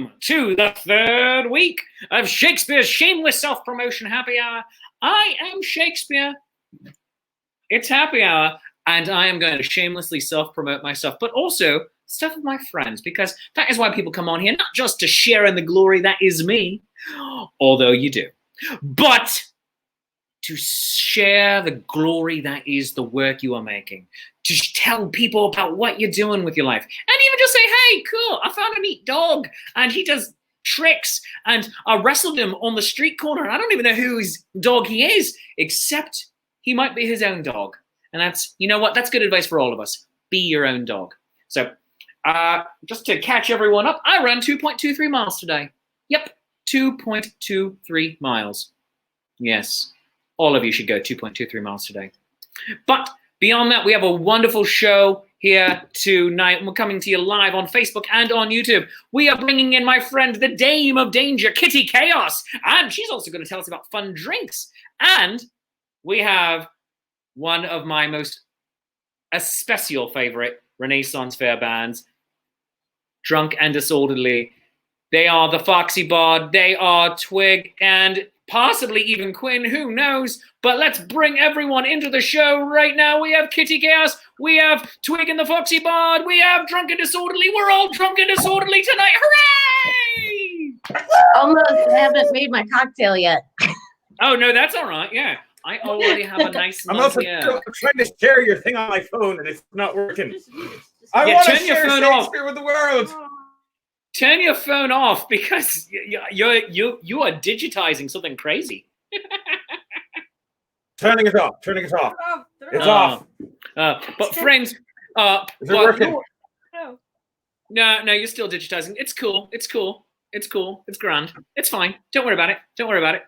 Welcome to the third week of Shakespeare's Shameless Self-Promotion Happy Hour. I am Shakespeare. It's happy hour, and I am going to shamelessly self-promote myself, but also stuff with my friends, because that is why people come on here, not just to share in the glory that is me, although you do, but to share the glory that is the work you are making, to tell people about what you're doing with your life, and even just say, hey, cool, I found a neat dog, and he does tricks, and I wrestled him on the street corner, and I don't even know whose dog he is, except he might be his own dog. And that's, you know what, that's good advice for all of us. Be your own dog. So just to catch everyone up, I ran 2.23 miles today. Yep, 2.23 miles. Yes. All of you should go 2.23 miles today. But beyond that, we have a wonderful show here tonight. We're coming to you live on Facebook and on YouTube. We are bringing in my friend, the Dame of Danger, Kitty Kaos. And she's also going to tell us about fun drinks. And we have one of my most especial favorite Renaissance Fair bands, Drunk and Disorderly. They are the Foxy Bod, they are Twig, and possibly even Quinn, who knows? But let's bring everyone into the show right now. We have Kitty Chaos, we have Twig and the Foxy Bod, we have Drunk and Disorderly. We're all drunk and disorderly tonight. Hooray! Almost. I haven't made my cocktail yet. Oh, no, that's all right. Yeah, I already have a nice I'm also trying to share your thing on my phone, and it's not working. I want to share Shakespeare with the world. Turn your phone off, because you are digitizing something crazy. Turning it off. Turning it off. It's off. But friends, is it working? No, you're still digitizing. It's cool. It's cool. It's cool. It's grand. It's fine. Don't worry about it. Don't worry about it.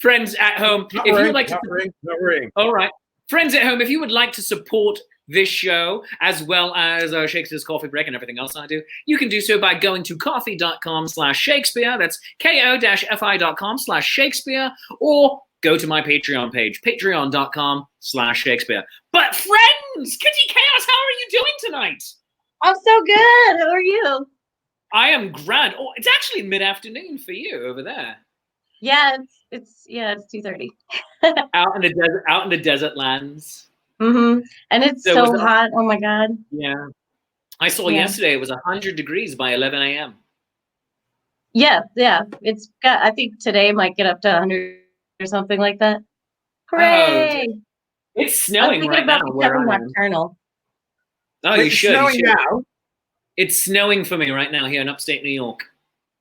Friends at home, if you would like to, not worrying. All right. Friends at home, if you would like to support this show, as well as Shakespeare's Coffee Break and everything else I do, you can do so by going to coffee.com/Shakespeare. That's ko-fi.com/Shakespeare, or go to my Patreon page, patreon.com/Shakespeare. But friends, Kitty Chaos, how are you doing tonight? I'm so good. How are you? I am grand. Oh, it's actually mid-afternoon for you over there. Yeah, it's 2:30. Out in the desert lands. Mm-hmm. And it's so hot. Oh my God. Yeah. I saw yesterday it was 100 degrees by 11 a.m. Yeah. It's got, I think today might get up to 100 or something like that. Hooray! Oh, it's snowing right now where I am. Nocturnal. Oh, you should. It's snowing now. It's snowing for me right now here in upstate New York.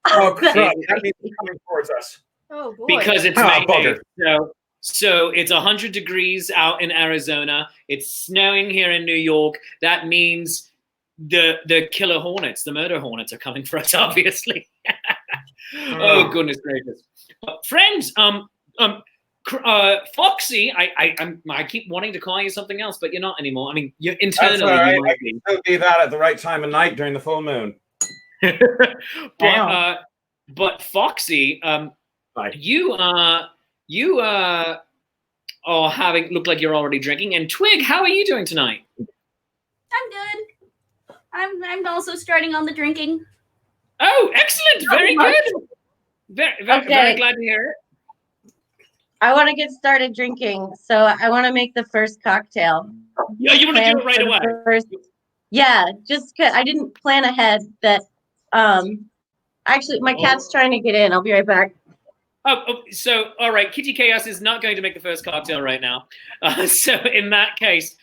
Oh, crap. That means it's coming towards us. Oh, boy. Because it's May. So it's 100 degrees out in Arizona. It's snowing here in New York. That means the killer hornets, the murder hornets, are coming for us, obviously. Oh, goodness gracious. Friends, Foxy, I keep wanting to call you something else, but you're not anymore. I mean, you're internally. That's all right. You might I can still do that at the right time of night during the full moon. But Foxy, you are look like you're already drinking. And Twig, how are you doing tonight? I'm good. I'm also starting on the drinking. Oh, excellent! Very good. Very glad to hear it. I want to get started drinking, so I want to make the first cocktail. Yeah, you want to do it right away. Just 'cause I didn't plan ahead. That actually, my cat's trying to get in. I'll be right back. So all right, Kitty Chaos is not going to make the first cocktail right now. So in that case,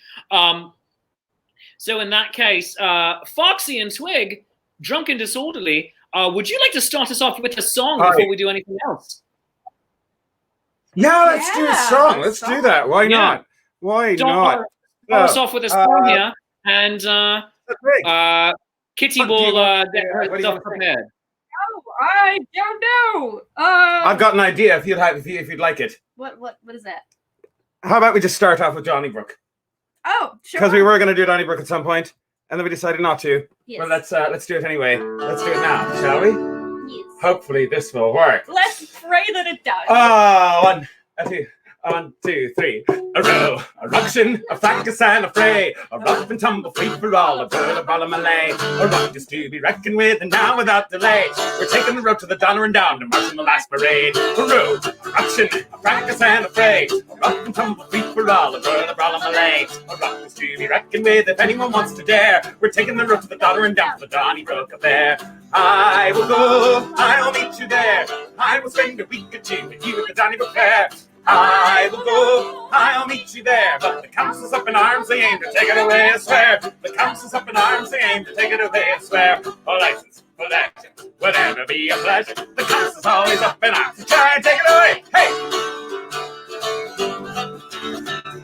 Foxy and Twig, Drunk and Disorderly, would you like to start us off with a song before we do anything else? Yeah, let's do a song. Let's do that. Why not? Why not? Start us off with a song here, and Kitty will get herself prepared. Oh, I don't know. I've got an idea. If you'd like it. What is that? How about we just start off with Donnybrook? Oh, sure. Because we were going to do Donnybrook at some point, and then we decided not to. Yes. Well, let's do it anyway. Let's do it now, shall we? Yes. Hopefully this will work. Let's pray that it does. One, two. 1, 2, 3. A row, a ruction, a fracas and a fray, a rough and tumble free for all, a bird of all Malay. A ruckus to be reckoned with, and now without delay, we're taking the road to the Donner and down to march in the last parade. A row, a ruction, a fracas and a fray, a rough and tumble free for all, a bird of all Malay. A ruckus to be reckoned with, if anyone wants to dare, we're taking the road to the Donner and down to the Donnybrook affair. I will go, I'll meet you there, I will spend a week or two with you at the Donnybrook fair. I will go, I'll meet you there, but the council's up in arms, they aim to take it away, I swear. The council's up in arms, they aim to take it away, I swear. For license, for action, whatever be a pleasure, the council's always up in arms to try and take it away, hey!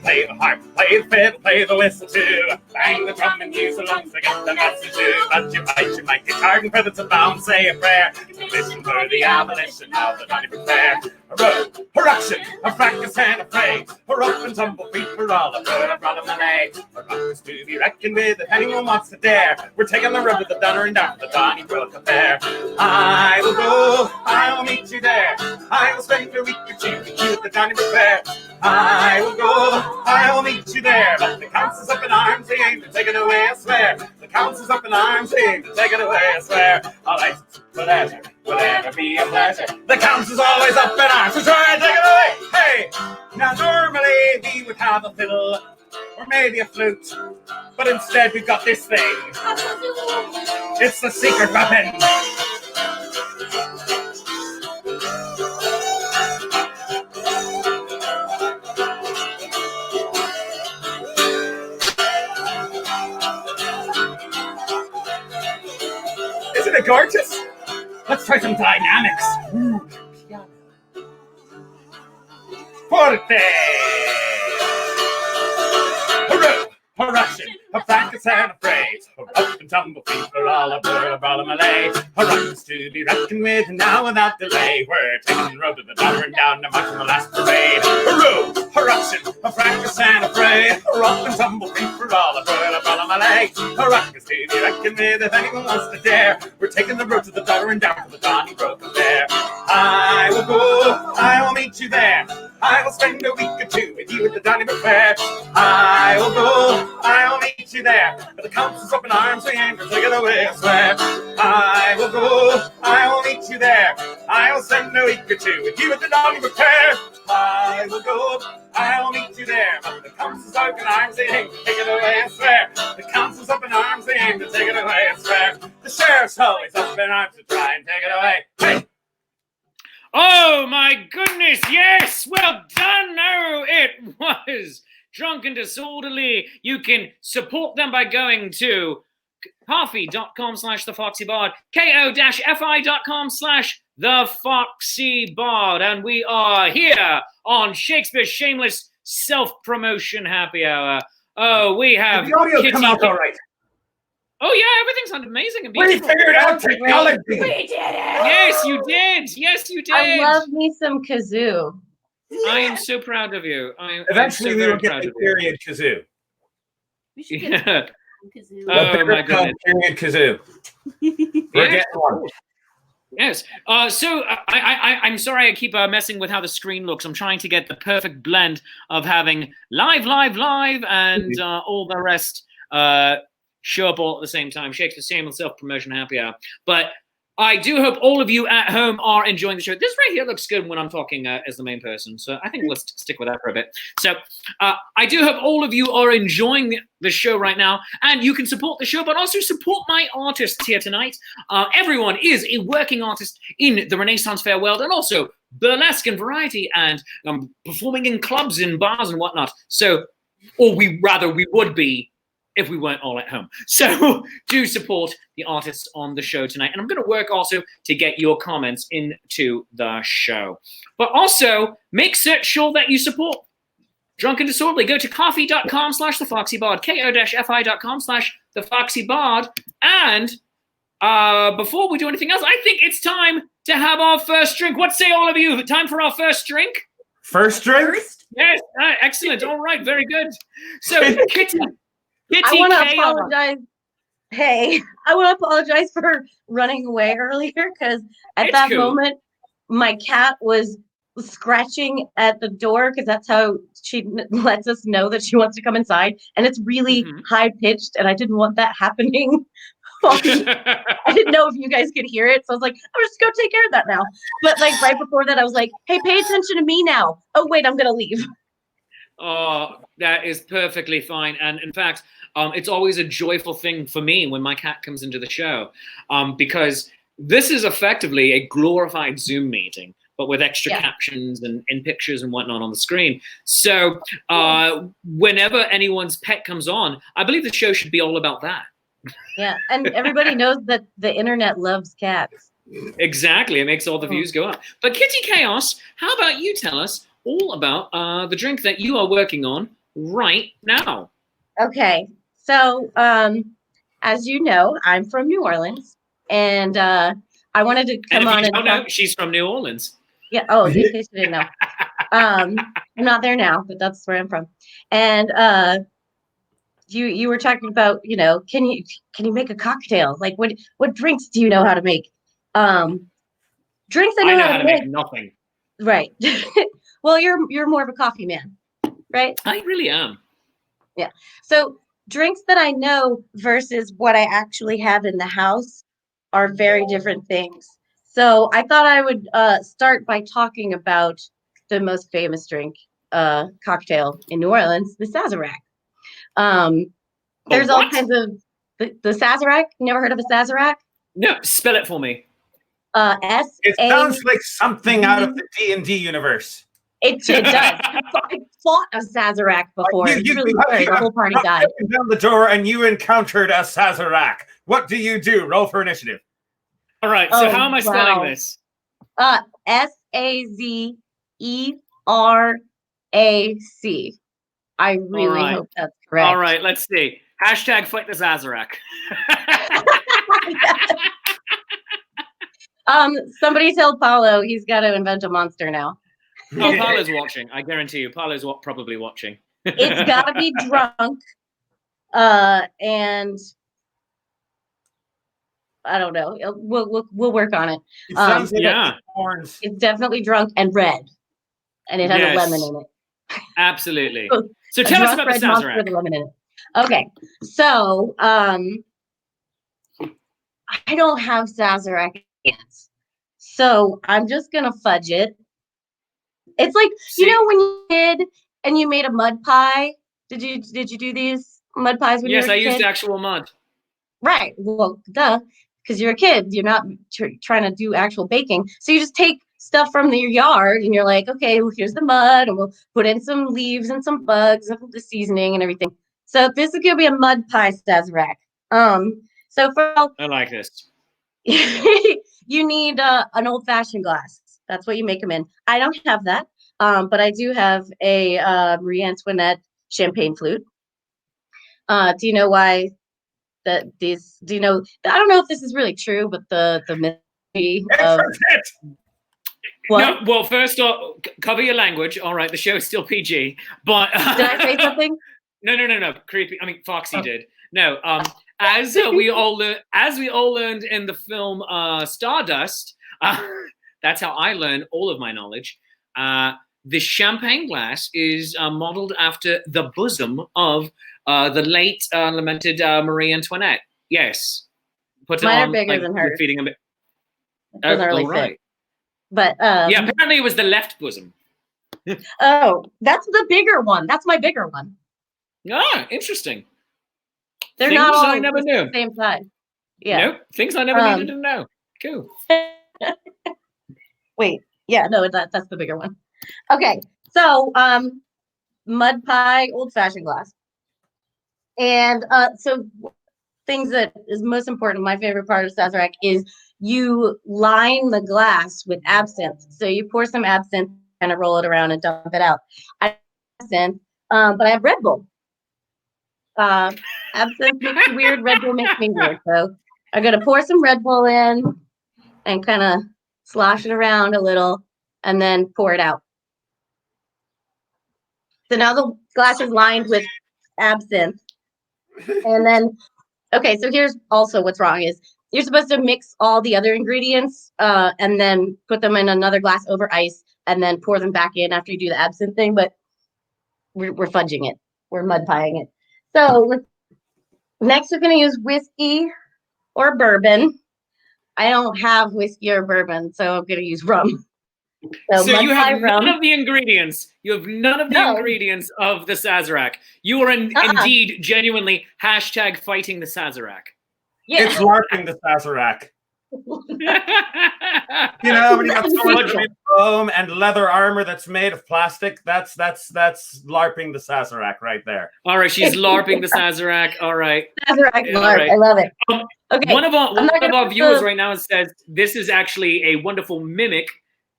Play the harp, play the fiddle, play the whistle too. Bang the drum and use the lungs to get the message too. But you might get tired and feathers abound, say a prayer. Listen for the abolition of the Donnybrook Fair. A row, a ruction, a fracas and a fray, a rough and tumble feet for all, a bird of brother Malay. A ruckus to be reckoned with, if anyone wants to dare, we're taking the road to the Donner and down to the Donnybrook affair. I will go, I will meet you there, I will spend a week or two with you at the Donnybrook Fair. I will go, I will meet you there, but the council's up in arms, they aim to take it away, I swear. The council's up in arms, they aim to take it away, I swear. All right, pleasure, whatever be a pleasure, the council's always up in arms to try and take it away, hey! Now normally we would have a fiddle, or maybe a flute, but instead we've got this thing. It's the secret weapon. Isn't it gorgeous? Let's try some dynamics. Ooh, piano. Forte! Hurrah! A ruction, a fracas and a phrase, a rough and tumble feet for all a bird of all Malay. A ruckus to be reckoned with, and now without delay, we're taking the road to the Donner and down to march in the last parade. A row, a ruction, a fracas and a fray, a rough and tumble feet for all a bird of all Malay. A ruckus to be reckoned with, if anyone wants to dare, we're taking the road to the Donner and down to the Donnybrook affair. I will go, I will meet you there, I will spend a week or two with you at the Donnybrook Fair. I will go, I'll meet you there, but the council's up in arms, they aim to take it away, I swear. I will go, I will meet you there, I will spend a week or two with you at the Donnybrook Fair. I will go, I will meet you there, but the council's up in arms, they aim to take it away, I swear. The council's up in arms, they aim to take it away, I swear. The sheriff's always up in arms to try and take it away. Hey! Oh my goodness, yes, well done. No, it was Drunk and Disorderly. You can support them by going to coffee.com/thefoxybard, ko-fi.com/thefoxybard. And we are here on Shakespeare's Shameless Self-Promotion Happy Hour. Oh, we have the audio come out all right. Oh yeah, everything sounded amazing and We beautiful. figured out technology. We did it! Yes, you did. Yes, you did. I love me some kazoo. I am so proud of you. Eventually, I'm so we very will get proud the of you. period kazoo. We should get Yeah. kazoo. Oh, my goodness. Period kazoo. We're Yes. getting one. Yes. So I'm sorry I keep messing with how the screen looks. I'm trying to get the perfect blend of having live, and all the rest show up all at the same time. Shakespeare's Shameless Self-Promotion Happy Hour. But I do hope all of you at home are enjoying the show. This right here looks good when I'm talking as the main person. So I think let's stick with that for a bit. So I do hope all of you are enjoying the show right now. And you can support the show, but also support my artists here tonight. Everyone is a working artist in the Renaissance Fair world, and also burlesque and variety, and performing in clubs and bars and whatnot. So, or we would be if we weren't all at home. So do support the artists on the show tonight. And I'm going to work also to get your comments into the show. But also make sure that you support Drunk and Disorderly. Go to coffee.com/thefoxybard, ko-fi.com/thefoxybard. And before we do anything else, I think it's time to have our first drink. What say all of you? Time for our first drink? First drink? Yes, excellent. All right, very good. So Kitty, I want to Kaos. apologize. Hey, I want to apologize for running away earlier because at It's that cool. moment, my cat was scratching at the door because that's how she lets us know that she wants to come inside. And it's really high pitched, and I didn't want that happening. I didn't know if you guys could hear it, so I was like, I'm just gonna take care of that now. But like right before that, I was like, hey, pay attention to me now. Oh wait, I'm gonna leave. Oh, that is perfectly fine. And in fact, it's always a joyful thing for me when my cat comes into the show, because this is effectively a glorified Zoom meeting, but with extra captions and in pictures and whatnot on the screen. So whenever anyone's pet comes on, I believe the show should be all about that. Yeah, and everybody knows that the internet loves cats. Exactly. It makes all the views go up. But Kitty Kaos, how about you tell us all about the drink that you are working on right now? Okay, so as you know, I'm from New Orleans, and I wanted to come on and know, she's from New Orleans. Yeah. Oh, in case you didn't know, I'm not there now, but that's where I'm from. And you were talking about, can you make a cocktail? Like what drinks do you know how to make? Drinks I know how to make nothing. Right. Well, you're more of a coffee man, right? I really am. Yeah. So drinks that I know versus what I actually have in the house are very different things. So I thought I would start by talking about the most famous drink, cocktail in New Orleans, the Sazerac. There's all kinds of the Sazerac. You never heard of a Sazerac? No, spell it for me. It sounds like something out of the D&D universe. It does. I fought a Sazerac before. It's really scary. The whole party died. Down the door, and you encountered a Sazerac. What do you do? Roll for initiative. All right. So how am I spelling this? Sazerac. I really hope that's correct. All right. Let's see. Hashtag fight the Sazerac. Somebody tell Paulo he's got to invent a monster now. Oh, Paulo's watching. I guarantee you, Paulo's probably watching. It's got to be drunk, and I don't know. We'll work on it. It sounds like it's definitely drunk and red, and it has a lemon in it. Absolutely. So tell us about the Sazerac. With a lemon in it. Okay, so I don't have Sazerac yet, so I'm just gonna fudge it. It's like when you did and you made a mud pie. Did you do these mud pies when you were a kid? Yes, I used actual mud. Right. Well, duh, because you're a kid. You're not trying to do actual baking. So you just take stuff from your yard and you're like, okay, well, here's the mud, and we'll put in some leaves and some bugs and the seasoning and everything. So this is gonna be a mud pie Sazerac. So I like this. You need an old-fashioned glass. That's what you make them in. I don't have that, but I do have a Marie Antoinette champagne flute. Do you know why that these? Do you know? I don't know if this is really true, but the mystery of what? No, well, first off, cover your language. All right, the show is still PG. But did I say something? No. Creepy. I mean, Foxy did. No. As we all learned in the film Stardust. That's how I learned all of my knowledge. The champagne glass is modeled after the bosom of the late lamented Marie Antoinette. Yes. Put it Mine on, are bigger than hers. Feeding a bit. It doesn't really fit. But yeah, apparently it was the left bosom. Oh, that's the bigger one. That's my bigger one. Ah, interesting. They're things not all I never knew. the same size. Yeah. Nope. Things I never needed to know. Cool. Wait. Yeah, no, that's the bigger one. Okay. So mud pie, old-fashioned glass. And so things that is most important, my favorite part of Sazerac is you line the glass with absinthe. So you pour some absinthe, kind of roll it around and dump it out. I have absinthe, but I have Red Bull. Absinthe makes you weird, Red Bull makes me weird. So I'm gonna pour some Red Bull in and kind of slosh it around a little and then pour it out. So now the glass is lined with absinthe. And then, okay, so here's also what's wrong is you're supposed to mix all the other ingredients and then put them in another glass over ice, and then pour them back in after you do the absinthe thing. But we're fudging it. We're mud pieing it. So next we're going to use whiskey or bourbon. I don't have whiskey or bourbon, so I'm going to use rum. So mud you pie have rum. none of the ingredients. You have none of the No. ingredients of the Sazerac. You are indeed genuinely #fighting the Sazerac. Yeah. It's LARPing the Sazerac. You know, when you got swords made of foam and leather armor that's made of plastic, that's LARPing the Sazerac right there. All right, she's LARPing the Sazerac. All right. Sazerac Yeah, LARP. right. I love it. Okay. One of our put viewers the- right now says this is actually a wonderful mimic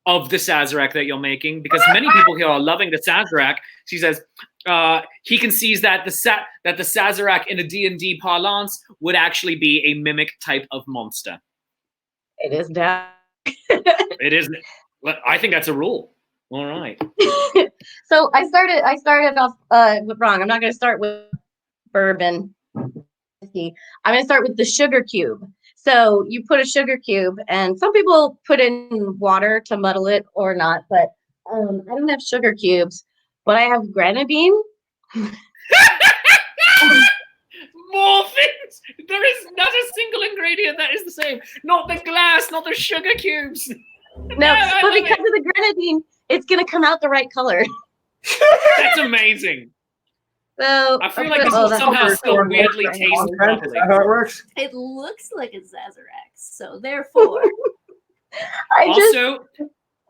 of the Sazerac that you're making, because many people here are loving the Sazerac. She says he conceives that the Sazerac in a D&D parlance would actually be a mimic type of monster. It is now. It isn't. I think that's a rule. All right. So I started off wrong. I'm not going to start with bourbon whiskey. I'm going to start with the sugar cube. So you put a sugar cube, and some people put in water to muddle it or not, but I don't have sugar cubes, but I have grenadine. More things. There is not a single ingredient that is the same. Not the glass, not the sugar cubes. No, I but love because of the grenadine, it's going to come out the right color. That's amazing. So I feel like this will somehow still weirdly taste Is properly. that how it works? It looks like a Sazerac, so therefore. Also,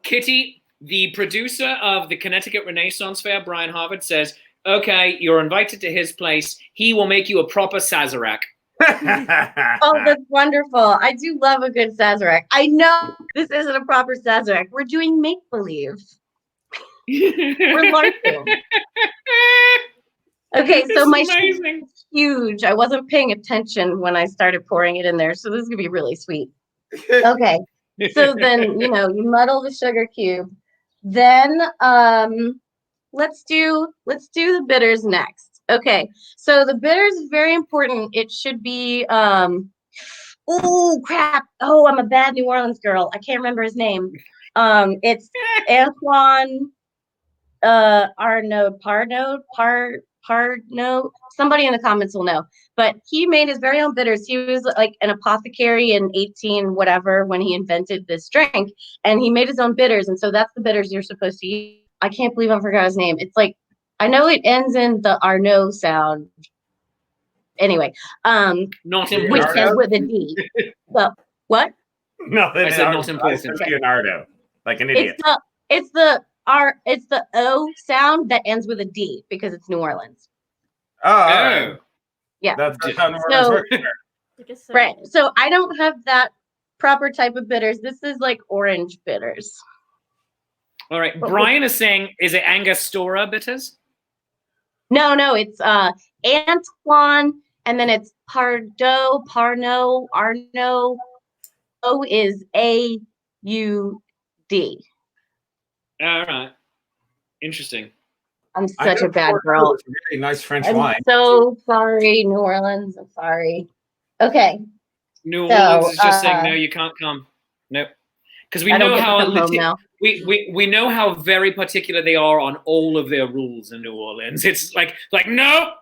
Kitty, the producer of the Connecticut Renaissance Fair, Brian Harvard, says, okay, you're invited to his place. He will make you a proper Sazerac. Oh, that's wonderful. I do love a good Sazerac. I know this isn't a proper Sazerac. We're doing make-believe. We're LARPing. Okay, so my amazing. is huge. I wasn't paying attention when I started pouring it in there, so this is gonna be really sweet. Okay, so then you muddle the sugar cube. Then let's do the bitters next. Okay, so the bitters is very important. It should be oh crap. Oh, I'm a bad New Orleans girl. I can't remember his name. It's Antoine Arnaud Parno. Somebody in the comments will know. But he made his very own bitters. He was like an apothecary in 18 whatever when he invented this drink, and he made his own bitters. And so that's the bitters you're supposed to use. I can't believe I forgot his name. It's like, I know it ends in the Arnaud sound. Anyway, Not which important. ends with a D. Well, what? No, I said not important. I said Leonardo, like an idiot. It's the O sound that ends with a D because it's New Orleans. Oh, all right. Oh. Yeah. That's how New Orleans works. Right. So I don't have that proper type of bitters. This is like orange bitters. All right. Brian is saying, is it Angostura bitters? No, it's Antoine, and then it's Parno, Arno. O is A-U-D. All right. Interesting. I'm such a bad girl. It's really nice French I'm wine. so sorry, New Orleans. I'm sorry. Okay. New So, Orleans is just saying, no, you can't come. Nope. Because we I don't know get to how come home now. we know how very particular they are on all of their rules in New Orleans. It's like no.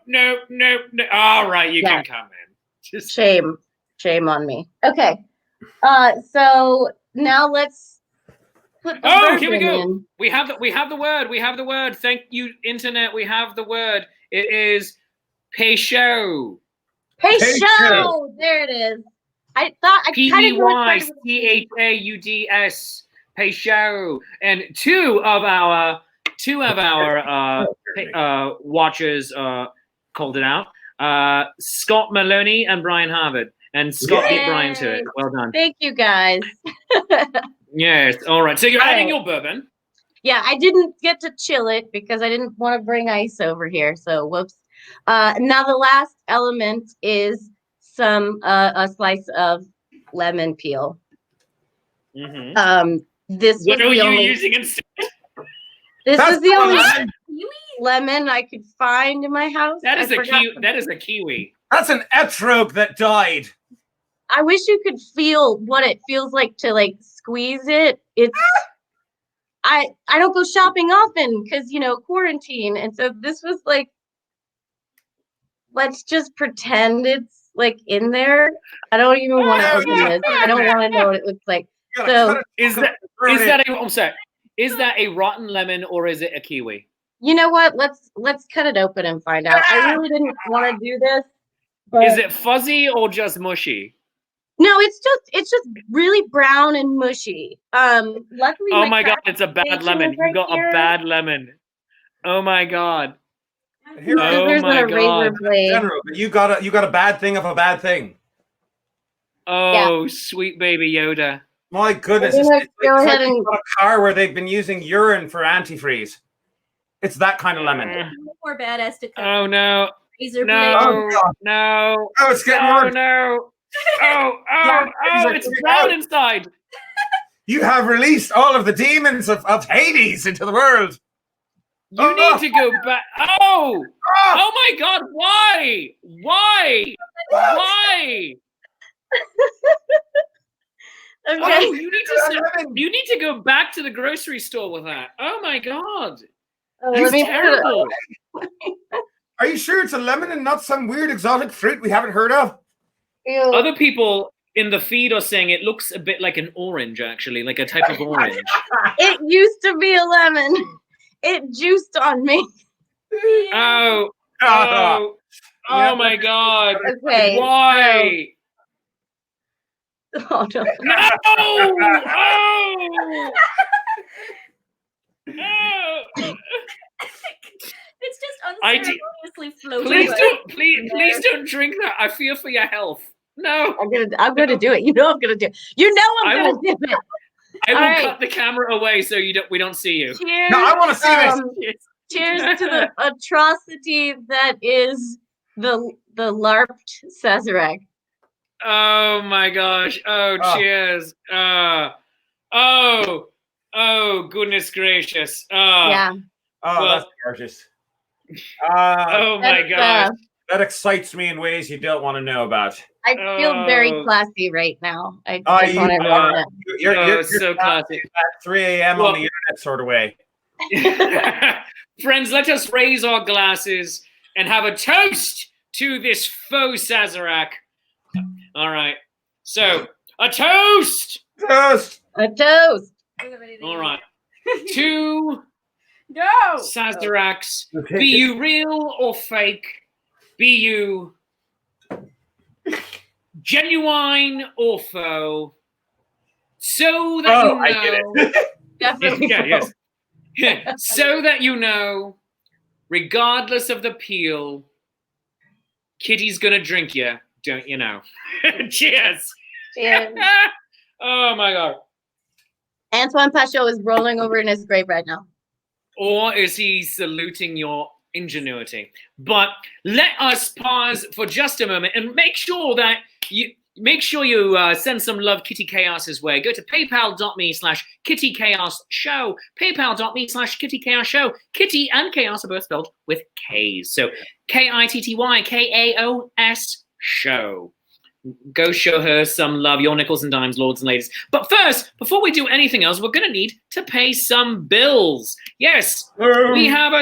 All right, you can come in. Just Shame on me. Okay. So now let's put the here we go. in. We have the word. Thank you, internet. We have the word. It is Péchaud. Péchaud. There it is. I thought I kind of P-E-Y-C-H-A-U-D-S. Péchaud. And two of our watchers called it out. Scott Maloney and Brian Harvard. And Scott beat Brian to it. Well done. Thank you, guys. Yes. All right. So you're adding your bourbon. Yeah, I didn't get to chill it because I didn't want to bring ice over here. So whoops. Now the last element is a slice of lemon peel. Mm-hmm. This What was are the you only, using instead? This That's was the only You lemon I could find in my house. That is I a forgot That is a kiwi. That's an etrog that died. I wish you could feel what it feels like to like squeeze it. I don't go shopping often because, quarantine. And so this was like, let's just pretend it's like in there. I don't even want to open this. I don't want to know what it looks like. So Is that I'm sorry. Is that a rotten lemon or is it a kiwi? you know what? Let's cut it open and find out. I really didn't want to do this. But Is it fuzzy or just mushy? no, it's just really brown and mushy. Luckily, Oh my god, it's a bad cracker lemon. is right You got here. a bad lemon. Oh my god. Here, Oh There's my a razor god. blade. general, but you got a bad thing of a bad thing. Oh, sweet baby Yoda. My goodness, I'm it's, gonna it's, go it's like ahead you've and- got a car where they've been using urine for antifreeze. It's that kind of lemon. More badass to cut. Oh no. Razor blade. No. Oh, God. No. Oh, it's getting Oh worse. no. Oh, Yeah, it's brown inside. You have released all of the demons of Hades into the world. You need to go back. Oh! Oh my god, why? Why? Why? Okay. Oh, you need to go back to the grocery store with that. Oh my god. Let That's me terrible. Are you sure it's a lemon and not some weird exotic fruit we haven't heard of? Ew. Other people in the feed are saying it looks a bit like an orange, actually, like a type of orange. It used to be a lemon. It juiced on me. Oh, oh, oh my god. Okay. Why? Oh no. No! Oh! Oh! It's just I do- unceremoniously floating. Please don't drink that. I fear for your health. No. I'm gonna do it. You know I'm gonna do it. You know I'm I gonna will- do it. I will All right. cut the camera away so we don't see you. Cheers. No, I want to see this. Cheers to the atrocity that is the LARPed Sazerac. Oh my gosh. Oh, Oh. cheers. Oh, goodness gracious. Yeah. Oh, Well- that's gorgeous. Oh my That's, gosh. That excites me in ways you don't want to know about. I feel very Oh. classy right now. I Oh, just want everyone to You're, Oh, you're so classy. at 3 a.m. Well- on the internet sort of way. Friends, let us raise our glasses and have a toast to this faux Sazerac. All right. So, a toast. Toast. a toast. All right. To No. Sazeracs, be you real or fake, be you genuine or faux, so that you know. I get it. Definitely. Yes. So that you know, regardless of the peel, Kitty's gonna drink you, don't you know? Cheers. Cheers. Oh my god. Antoine Pachot is rolling over in his grave right now. Or is he saluting your ingenuity? But let us pause for just a moment and make sure you send some love Kitty Kaos's way. Go to paypal.me/Kitty Chaos Show. Paypal.me/Kitty Chaos Show. Kitty and Chaos are both spelled with K's. So KITTYKAOS Show. Go show her some love, your nickels and dimes, lords and ladies. But first, before we do anything else, we're going to need to pay some bills. Yes, we have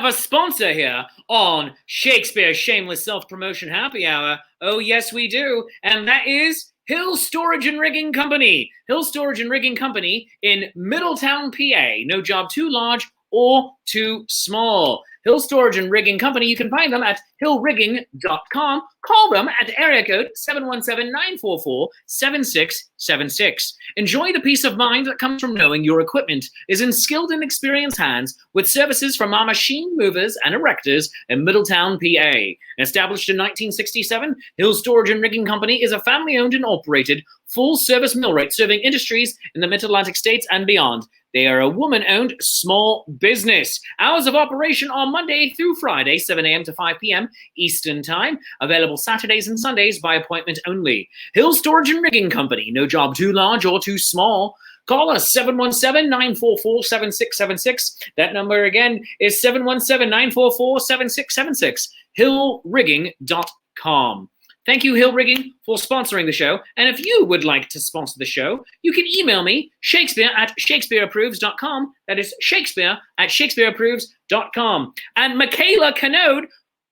a sponsor here on Shakespeare Shameless Self-Promotion Happy Hour. Oh, yes, we do. And that is Hill Storage and Rigging Company. Hill Storage and Rigging Company in Middletown, PA. No job too large or too small. Hill Storage and Rigging Company, you can find them at hillrigging.com. Call them at area code 717-944-7676. Enjoy the peace of mind that comes from knowing your equipment is in skilled and experienced hands with services from our machine movers and erectors in Middletown, PA. Established in 1967, Hill Storage and Rigging Company is a family-owned and operated full-service millwright serving industries in the Mid-Atlantic states and beyond. They are a woman-owned small business. Hours of operation are Monday through Friday, 7 a.m. to 5 p.m. Eastern Time. Available Saturdays and Sundays by appointment only. Hill Storage and Rigging Company. No job too large or too small. Call us 717-944-7676. That number again is 717-944-7676. hillrigging.com. Thank you, Hill Rigging, for sponsoring the show. And if you would like to sponsor the show, you can email me, shakespeare@shakespeareapproves.com. That is shakespeare@shakespeareapproves.com. And Michaela Canode,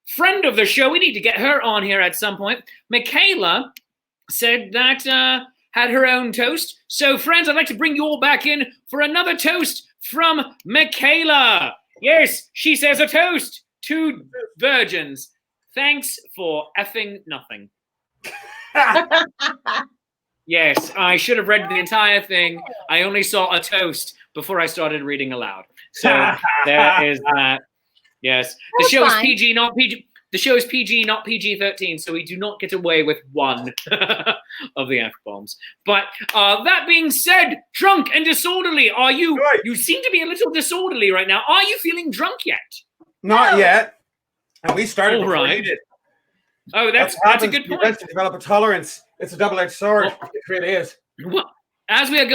friend of the show, we need to get her on here at some point. Michaela said that had her own toast. So, friends, I'd like to bring you all back in for another toast from Michaela. Yes, she says a toast to virgins. Thanks for effing nothing. Yes, I should have read the entire thing. I only saw a toast before I started reading aloud. So there is that. Yes, the show is PG, not PG. The show is PG, not PG-13, so we do not get away with one of the F-bombs. But that being said, drunk and disorderly, are you? Right. You seem to be a little disorderly right now. Are you feeling drunk yet? Not yet. And we started All before right. you did. Oh, that's a good You point. to develop a tolerance. It's a double-edged sword. Well- It really is. Well, as we are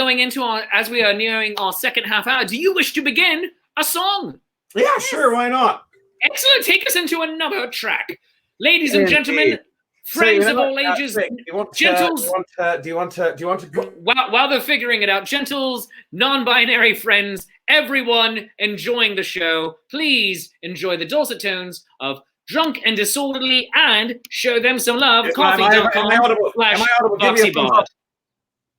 nearing our second half hour, do you wish to begin a song? Yeah, sure. Why not? Excellent. Take us into another track. Ladies and Indeed. gentlemen, So, friends you of know all what, ages, Rick, do you want to go? while they're figuring it out, gentles, non-binary friends, everyone enjoying the show, please enjoy the dulcet tones of Drunk and Disorderly and show them some love. Am I audible? Am I audible? Give me a Coffee.com/Foxy thumbs Bar. up.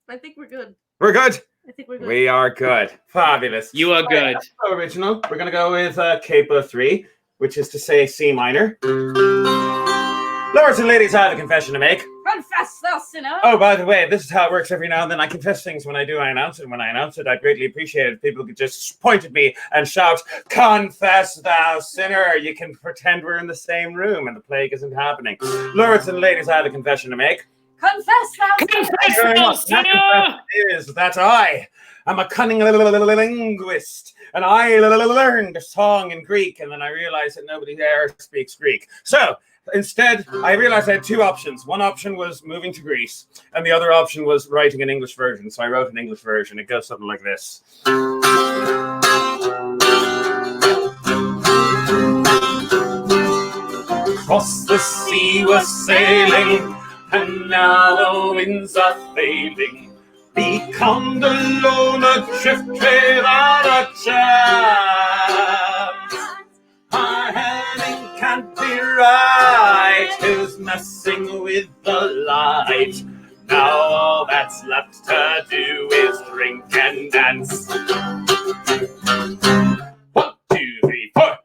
I think we're good. We're good. I think we're good. We are good. Fabulous. You are good. That's so original. We're going to go with Capo 3, which is to say C minor. Lords and ladies, I have a confession to make. Confess thou sinner. Oh, by the way, this is how it works every now and then. I confess things when I do, I announce it. And when I announce it, I'd greatly appreciate it if people could just point at me and shout, "Confess thou sinner." You can pretend we're in the same room and the plague isn't happening. Lords and ladies, I have a confession to make. Confess thou sinner. Confess Very thou much. That sinner! confession is that I am a cunning linguist, and I learned a song in Greek, and then I realized that nobody there speaks Greek. So instead, I realized I had two options. One option was moving to Greece, and the other option was writing an English version. So I wrote an English version. It goes something like this. Across the sea we're sailing, and now the winds are failing. Become alone adrift without a chance. Our heading can't be right, who's messing with the light? Now all that's left to do is drink and dance. 1, 2, 3, 4.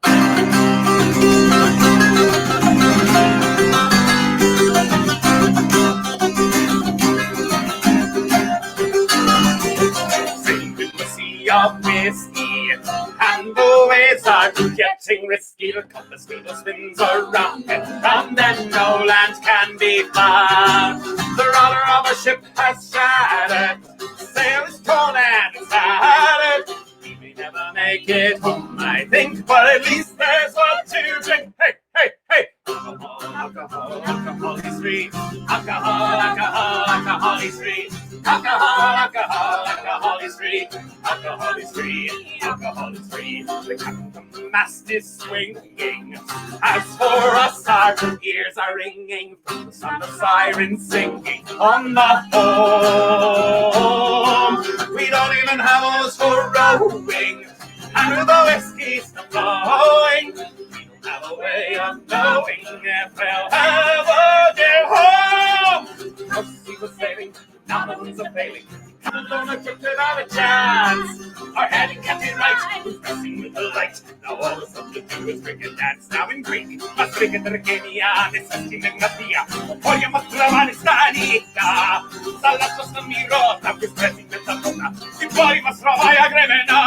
Of whiskey, and the waves are getting risky. The compass needle spins around and round, and no land can be found. The rudder of a ship has shattered, the sail is torn and it's tattered. We may never make it home, I think, but at least there's what to drink. Hey, hey, hey! Alcohol, alcohol, alcohol is free. Alcohol, alcohol, alcohol is free. Alcohol, alcohol, alcohol is free. Alcohol is free. Alcohol is free. The captain mast is swinging. As for us, our ears are ringing from the sound of sirens singing on the foam. We don't even have oars for rowing, and with the whiskey still flowing, we don't have a way of knowing if we'll ever get home. Across the sea we're sailing. Now the winds are failing. Come alone a trip without a chance. Our heading can't be right. Who's messing with the light? Now all that's left to do is drink and dance. Now in Greek, mas drink and dragenia. This is King Natia. Poria matravani stanica. Salatos na miro. Tam is pressing with the luna. Si poi mas rovaya gremena.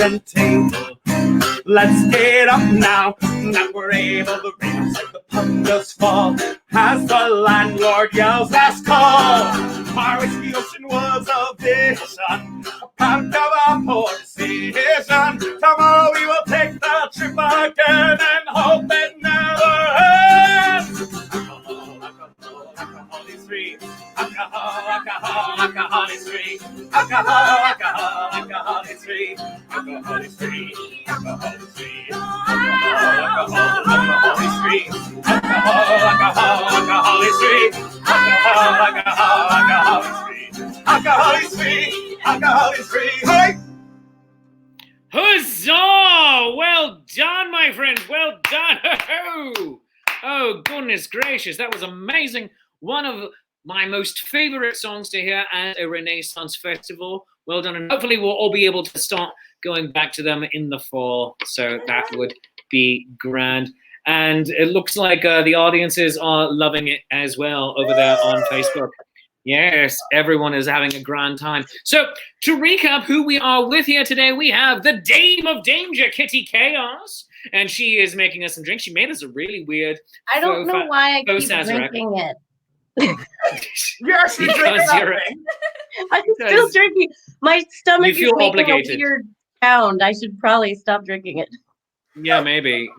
And table. Let's get up now. Now we're able to raise like the pub does fall. As the landlord yells last call. Our whiskey ocean was a vision, a product of our poor decision. Tomorrow we will take the trip again and hope it never ends. Alcohol, alcohol, alcohol is free. Alcohol, alcohol. Alcohol is free. Alcohol is free. Alcohol is free. Alcohol is free. Alcohol is free. Alcohol is free. Alcohol is free. Hey! Huzzah! Well done, my friends. Well done. Oh, goodness gracious. That was amazing. One of my most favorite songs to hear at a Renaissance festival. Well done. And hopefully we'll all be able to start going back to them in the fall. So that would be grand. And it looks like the audiences are loving it as well over there on Facebook. Yes, everyone is having a grand time. So to recap who we are with here today, we have the Dame of Danger, Kitty Kaos. And she is making us some drinks. She made us a really weird... I don't know why I keep Sazerac. drinking it. You're actually drinking Because you're- something. I'm still drinking. My stomach You feel is making obligated. a weird sound. I should probably stop drinking it. Yeah, maybe.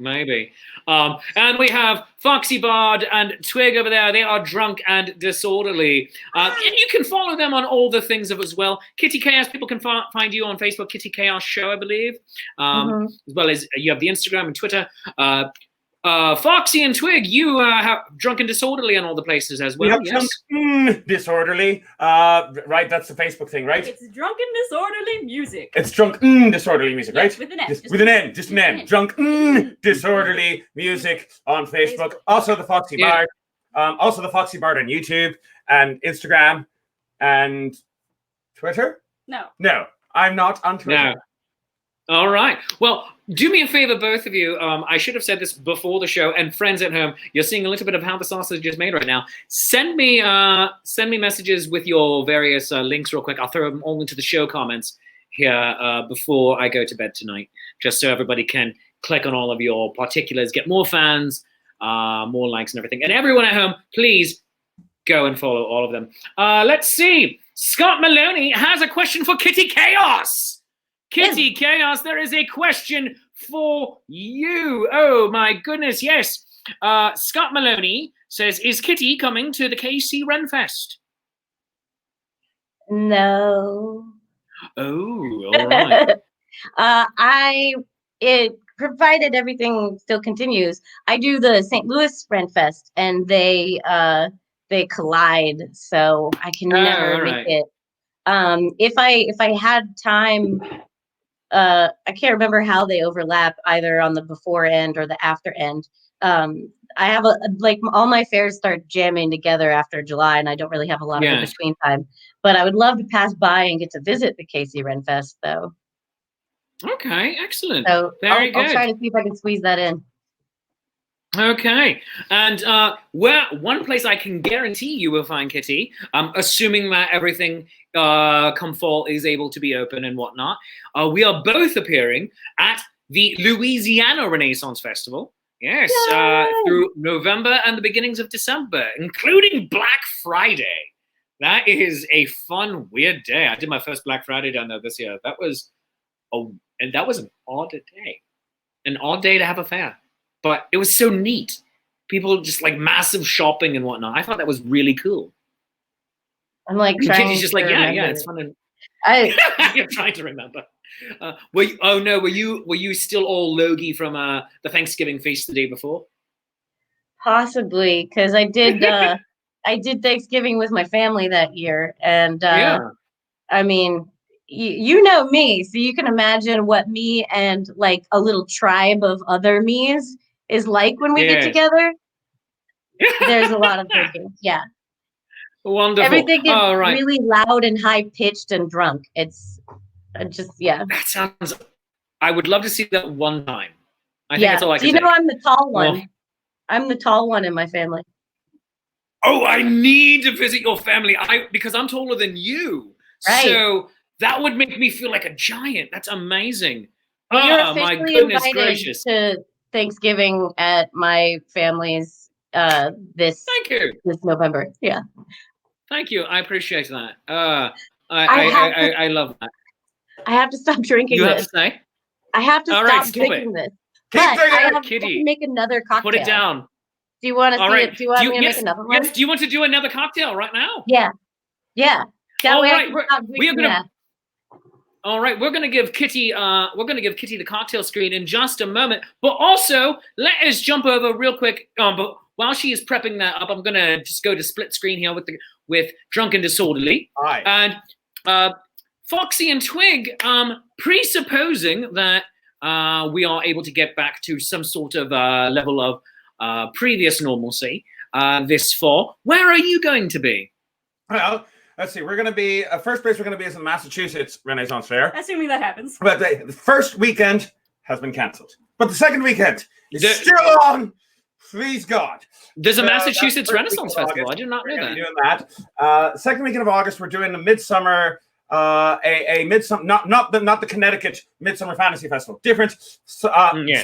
And we have Foxy Bard and Twig over there. They are drunk and disorderly. And you can follow them on all the things as well. Kitty Chaos, people can find you on Facebook, Kitty Chaos Show, I believe. As well as you have the Instagram and Twitter. Foxy and Twig, you have drunk and disorderly on all the places as well. We have Yes. drunk disorderly. Right, that's the Facebook thing, right? It's drunken disorderly music. It's drunk disorderly music, right? Yes, with an N. With an N, just an N. Drunk disorderly music on Facebook. Also the Foxy Bard. Also the Foxy Bard on YouTube and Instagram and Twitter. No, I'm not on Twitter. No. All right. Well, do me a favor, both of you. I should have said this before the show. And friends at home, you're seeing a little bit of how the sausage is made right now. Send me messages with your various links real quick. I'll throw them all into the show comments here before I go to bed tonight, just so everybody can click on all of your particulars, get more fans, more likes and everything. And everyone at home, please go and follow all of them. Let's see. Scott Maloney has a question for Kitty Chaos. Kitty Chaos, there is a question for you. Oh, my goodness, yes. Scott Maloney says, is Kitty coming to the KC Renfest? No. Oh, all right. It provided everything still continues. I do the St. Louis Renfest, and they collide, so I can never make it. If I had time, I can't remember how they overlap either on the before end or the after end. I have all my fairs start jamming together after July, and I don't really have a lot of in between time. But I would love to pass by and get to visit the KC Renfest, though. Okay, excellent. So Very good. I'll try to see if I can squeeze that in. Okay, and one place I can guarantee you will find Kitty, assuming that everything come fall is able to be open and whatnot, we are both appearing at the Louisiana Renaissance Festival. Yes, through November and the beginnings of December, including Black Friday. That is a fun, weird day. I did my first Black Friday down there this year. That was an odd day to have a fair. But it was so neat. People just like massive shopping and whatnot. I thought that was really cool. I'm like and trying Kitty's just like, yeah, it's fun. You're trying to remember. Were you still all logy from the Thanksgiving feast the day before? Possibly, because I did Thanksgiving with my family that year, and I mean, you know me, so you can imagine what me and like a little tribe of other me's is like when we get together. There's a lot of drinking. Yeah. Wonderful. Everything gets really loud and high pitched and drunk. It's just That sounds. I would love to see that one time. I think that's all I can say. You know, I'm the tall one. Well, I'm the tall one in my family. Oh, I need to visit your family. Because I'm taller than you. Right. So that would make me feel like a giant. That's amazing. Well, you're officially my goodness invited gracious. to Thanksgiving at my family's this November. Yeah. Thank you. I appreciate that. I love that. I have to stop drinking You this. have to say? I have to stop drinking this. But I have to make another cocktail. Put it down. Do you want to see it? Do you want me to make another one? Yes. Do you want to do another cocktail right now? Yeah. Yeah. That way I can stop we are drinking that. All right, we're gonna give Kitty the cocktail screen in just a moment. But also, let us jump over real quick. But while she is prepping that up, I'm gonna just go to split screen here with Drunk and Disorderly. All right. And Foxy and Twig, presupposing that we are able to get back to some sort of level of previous normalcy this fall, where are you going to be? Well, let's see. We're going to be first place. We're going to be is in Massachusetts Renaissance Fair. Assuming that happens. But the first weekend has been cancelled. But the second weekend is still on. Please God. There's a So Massachusetts that's Renaissance first week Festival. of I did not know We're gonna that. be doing that. Second weekend of August, we're doing the Midsummer, a Midsummer, not the Connecticut Midsummer Fantasy Festival. Different. Yes.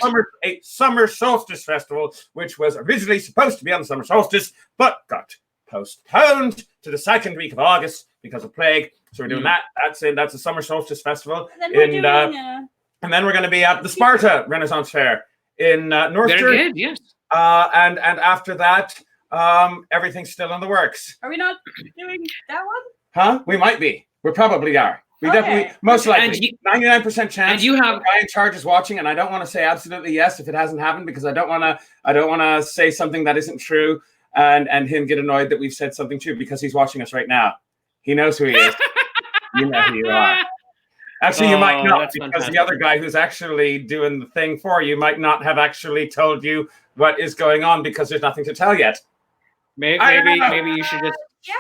Summer Solstice Festival, which was originally supposed to be on the summer solstice, but got postponed to the second week of August because of plague. So we're doing that. That's a Summer Solstice Festival. And then we're doing, and then we're going to be at the Sparta Renaissance Fair in North Very Jersey. good, yes. And after that, everything's still in the works. are we not doing that one? Huh? We might be. We probably are. We Okay. definitely, most likely, 99% chance. And you have the guy in charge is watching, and I don't want to say absolutely yes if it hasn't happened because I don't want to say something that isn't true and him get annoyed that we've said something true because he's watching us right now. He knows who he is. You know who you are. Actually, you might not, because fantastic. the other guy who's actually doing the thing for you might not have actually told you what is going on because there's nothing to tell yet. maybe you should just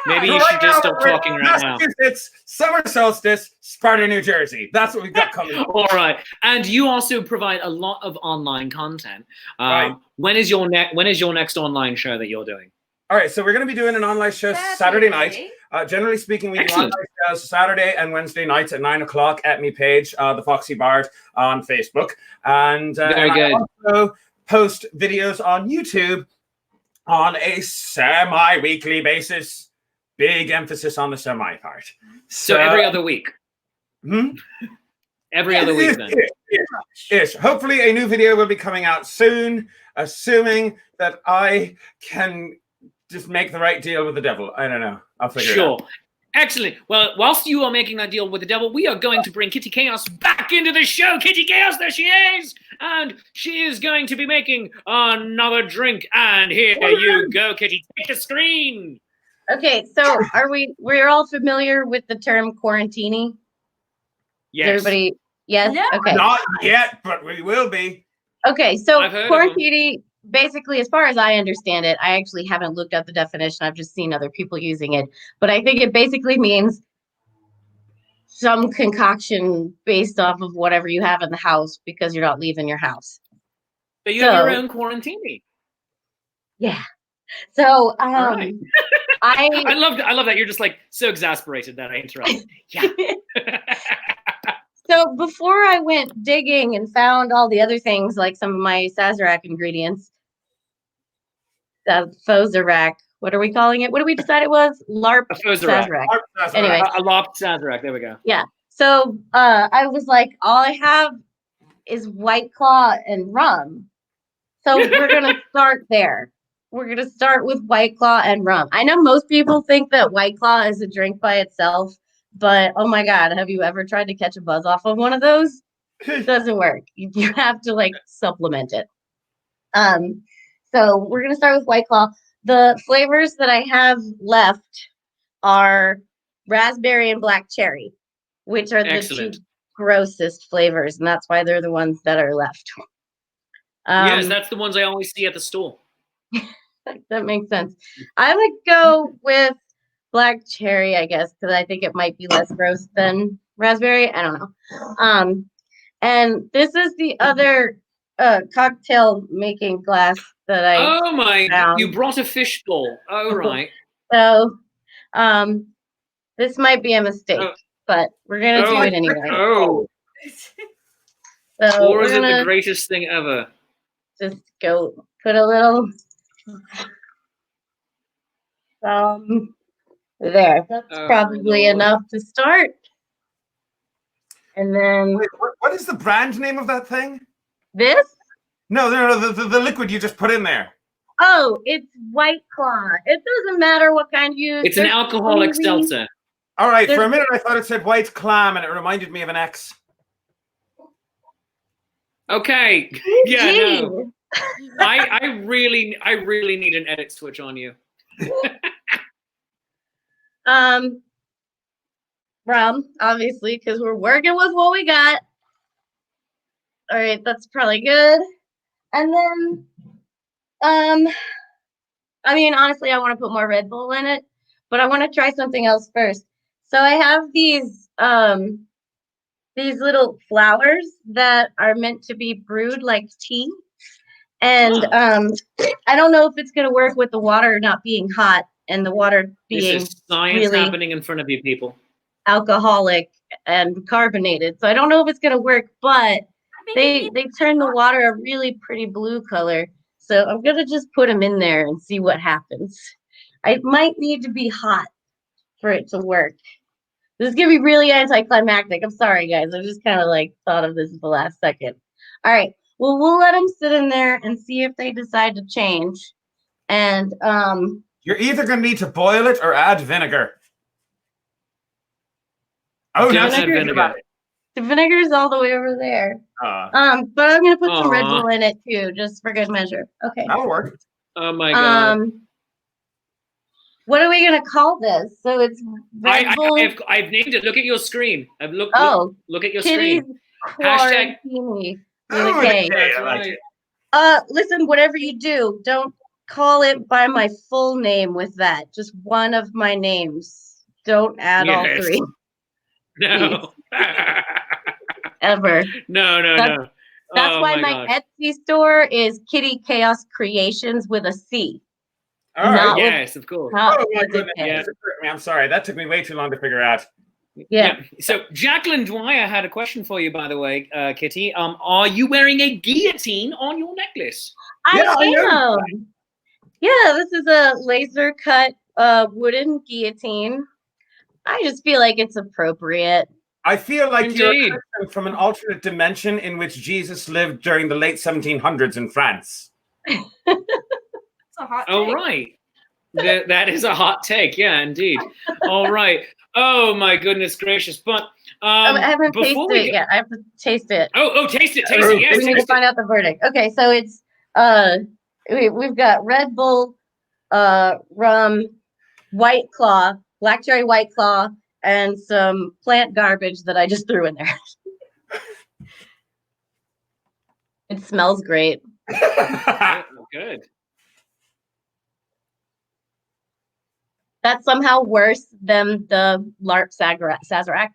maybe So you right should just now, stop we're talking right now. Massachusetts, Summer Solstice, Sparta, New Jersey. That's what we've got coming up. All right, and you also provide a lot of online content. Right. When is your next online show that you're doing? All right, so we're going to be doing an online show Saturday night. Generally speaking, we do Excellent. online shows Saturday and Wednesday nights at 9:00 at me page, the Foxy Bard on Facebook. And, Very good. I also post videos on YouTube on a semi-weekly basis. Big emphasis on the semi part. So every other week. Hmm? Every other week, then. Ish. Hopefully a new video will be coming out soon, assuming that I can just make the right deal with the devil. I don't know. I'll figure it out. Sure. Excellent. Well, whilst you are making that deal with the devil, we are going to bring Kitty Kaos back into the show. Kitty Kaos, there she is. And she is going to be making another drink. And here you go, Kitty. Take the screen. Okay, so we're all familiar with the term quarantini? Yes. Everybody, yes? No. Okay. Not yet, but we will be. Okay, so I've heard of quarantini, basically, as far as I understand it, I actually haven't looked up the definition. I've just seen other people using it. But I think it basically means some concoction based off of whatever you have in the house because you're not leaving your house. So you have your So- own quarantine. Yeah. So right. I love that. You're just like so exasperated that I interrupted. Yeah. So before I went digging and found all the other things, like some of my Sazerac ingredients, Fozerac, what are we calling it? What did we decide it was? LARP A Fozerac. Sazerac. Anyway. A lopped Sazerac. There we go. So I was like, all I have is White Claw and rum. So we're going to start there. We're going to start with White Claw and rum. I know most people think that White Claw is a drink by itself, but oh my God, have you ever tried to catch a buzz off of one of those? It doesn't work. You have to like supplement it. So we're going to start with White Claw. The flavors that I have left are raspberry and black cherry, which are the Excellent. two grossest flavors, and that's why they're the ones that are left. Yes, that's the ones I always see at the store. That makes sense. I would go with black cherry, I guess, because I think it might be less gross than raspberry. I don't know. And this is the other cocktail making glass that I Oh my! found. You brought a fishbowl. Oh right. So this might be a mistake, Oh. but we're gonna do it anyway. Oh, So or we're is it the gonna greatest thing ever? just go put a little there. That's Oh, probably Lord. enough to start. And then Wait, what is the brand name of that thing? this. No, the liquid you just put in there. Oh, it's White Claw. It doesn't matter what kind you use. It's an There's alcoholic only- seltzer. All right, for There's- a minute I thought it said white clam, and it reminded me of an X. Okay. Yeah, no. Gee. I really need an edit switch on you. Rum, obviously, because we're working with what we got. All right, that's probably good. And then, I mean, honestly, I want to put more Red Bull in it, but I want to try something else first. So I have these little flowers that are meant to be brewed like tea. And I don't know if it's gonna work with the water not being hot and the water This being is science really happening in front of you, people. alcoholic and carbonated. So I don't know if it's gonna work, but they turn the water a really pretty blue color. So I'm gonna just put them in there and see what happens. I might need to be hot for it to work. This is gonna be really anticlimactic. I'm sorry, guys. I just kind of like thought of this at the last second. All right. Well, we'll let them sit in there and see if they decide to change. And You're either going to need to boil it or add vinegar. Oh, Don't now add vinegar. the vinegar's all the way over there. Uh, But I'm gonna put some Red Aw. Bull in it too, just for good measure. Okay. that'll work. Oh my god. What are we gonna call this? So it's Red Bull. I've named it. Look at your screen. I've look at your Kitty's screen. Quarantini with Oh, a K. okay. That's I like right. it. Listen, whatever you do, don't call it by my full name with that. Just one of my names. Don't add all Yes. three No. ever. No. That's Oh why my my gosh. Etsy store is Kitty Chaos Creations with a C. All right. Not with- Yes, of course. Not Oh, my with a goodness. K. Yeah. I'm sorry. That took me way too long to figure out. Yeah. So Jacqueline Dwyer had a question for you, by the way, Kitty. Are you wearing a guillotine on your necklace? Yeah, I know. am. Yeah, this is a laser cut wooden guillotine. I just feel like it's appropriate. I feel like Indeed. you're a person from an alternate dimension in which Jesus lived during the late 1700s in France. It's a hot Oh, take. right. That is a hot take. Yeah, indeed. All right. Oh my goodness gracious! But I haven't before tasted we it go- yet. I have to taste it. Oh, taste it. Taste it. Yes, We need to taste it. find out the verdict. Okay, so it's we've got Red Bull, rum, White Claw, Black Cherry White Claw, and some plant garbage that I just threw in there. It smells great. Oh, good. That's somehow worse than the LARP Sazerac.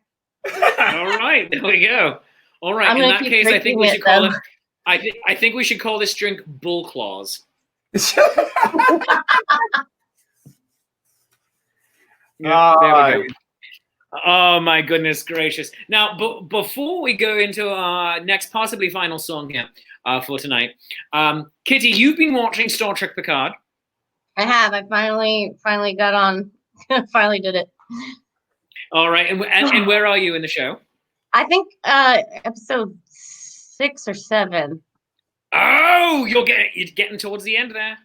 All right. There we go. All right. I'm In gonna that keep case, I think drinking we it, should call though. it. I think we should call this drink Bull Claws. Yeah, there we go. Oh my goodness gracious! Now, before we go into our next, possibly final song here for tonight, Kitty, you've been watching Star Trek Picard. I have. I finally got on. Finally did it. All right, and where are you in the show? I think episode 6 or 7. Oh, you're getting towards the end there.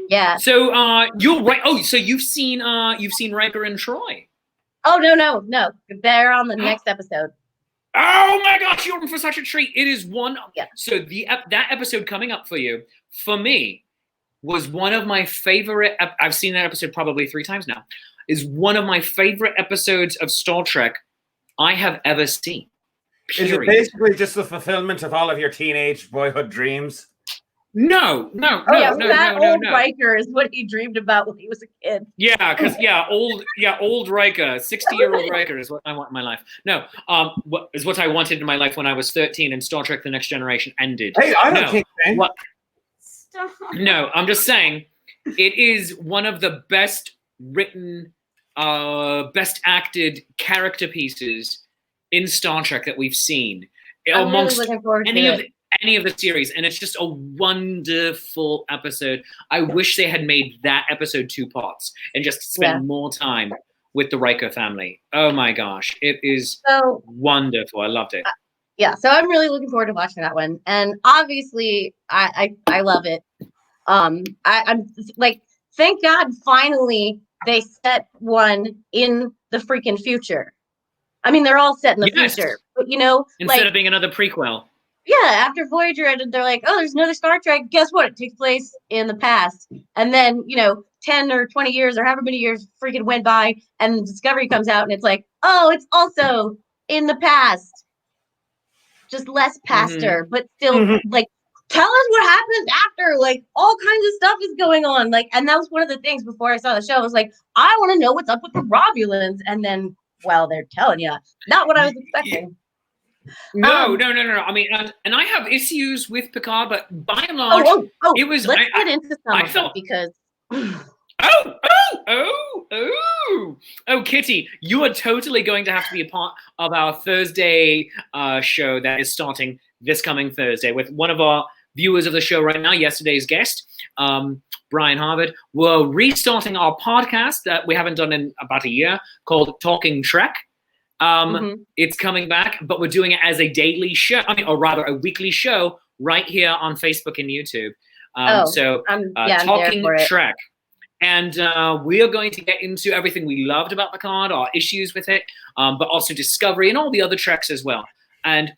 Yeah. So you're right. Oh, so you've seen Riker and Troy. Oh no. They're on the next episode. Oh my gosh, you're in for such a treat. It is one. Yeah. So that episode coming up for you, for me, was one of my favorite. I've seen that episode probably 3 times now. Is one of my favorite episodes of Star Trek I have ever seen. Is it Period. basically just the fulfillment of all of your teenage boyhood dreams? No. Old Riker is what he dreamed about when he was a kid. Yeah, because old Riker, 60-year-old Riker is what I want in my life. No, what is what I wanted in my life when I was 13 and Star Trek: The Next Generation ended. Hey, I don't No. think so. What? Stop. No, I'm just saying, it is one of the best written, best acted character pieces in Star Trek that we've seen I'm really amongst looking forward to any of the series, and it's just a wonderful episode. I wish they had made that episode 2 parts and just spent more time with the Riker family. Oh my gosh, it is So wonderful. I loved it. yeah, so I'm really looking forward to watching that one, and obviously I love it. I'm like, thank God finally they set one in the freaking future. I mean, they're all set in the Yes. future, but you know, Instead like, of being another prequel. yeah, after Voyager ended, they're like, oh, there's another Star Trek. Guess what? It takes place in the past. And then, you know, 10 or 20 years or however many years freaking went by, and Discovery comes out and it's like, oh, it's also in the past. Just less paster, but still like, tell us what happens after. Like, all kinds of stuff is going on. Like, and that was one of the things before I saw the show. I was like, I want to know what's up with the Romulans. And then, well, they're telling you, not what I was expecting. No. I mean, and I have issues with Picard, but by and large, it was. Let's get into some of them because. Oh, Kitty, you are totally going to have to be a part of our Thursday show that is starting this coming Thursday with one of our viewers of the show right now, yesterday's guest, Brian Harvard. We're restarting our podcast that we haven't done in about a year called Talking Trek. It's coming back, but we're doing it as a daily show, or rather a weekly show right here on Facebook and YouTube. Talking Trek. And we are going to get into everything we loved about Picard, our issues with it, but also Discovery and all the other Treks as well. And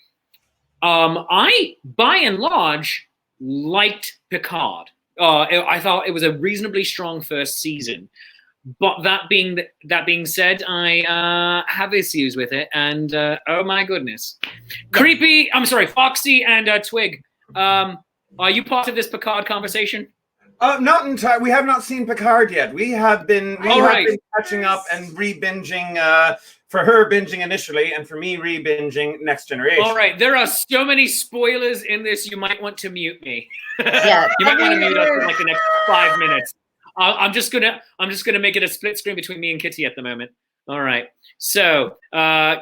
I, by and large, liked Picard. I thought it was a reasonably strong first season. But that being said, I have issues with it. And oh my goodness. Creepy, I'm sorry, Foxy and Twig, are you part of this Picard conversation? Not entirely. We have not seen Picard yet. We have been catching up and re-binging. For her binging initially, and for me re-binging Next Generation. All right, there are so many spoilers in this. You might want to mute me. Yeah, you might want to mute us for like the next 5 minutes. I'm just gonna make it a split screen between me and Kitty at the moment. All right. So,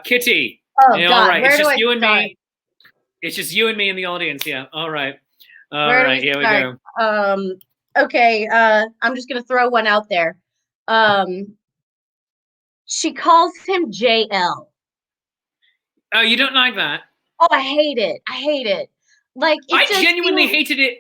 Kitty. Oh, God. All right. Where it's do just I you and start? me. It's just you and me in the audience. Yeah. All right. All Where right. Here we go. Okay. I'm just gonna throw one out there. She calls him JL. Oh, you don't like that? Oh, I hate it. Like, I genuinely hated it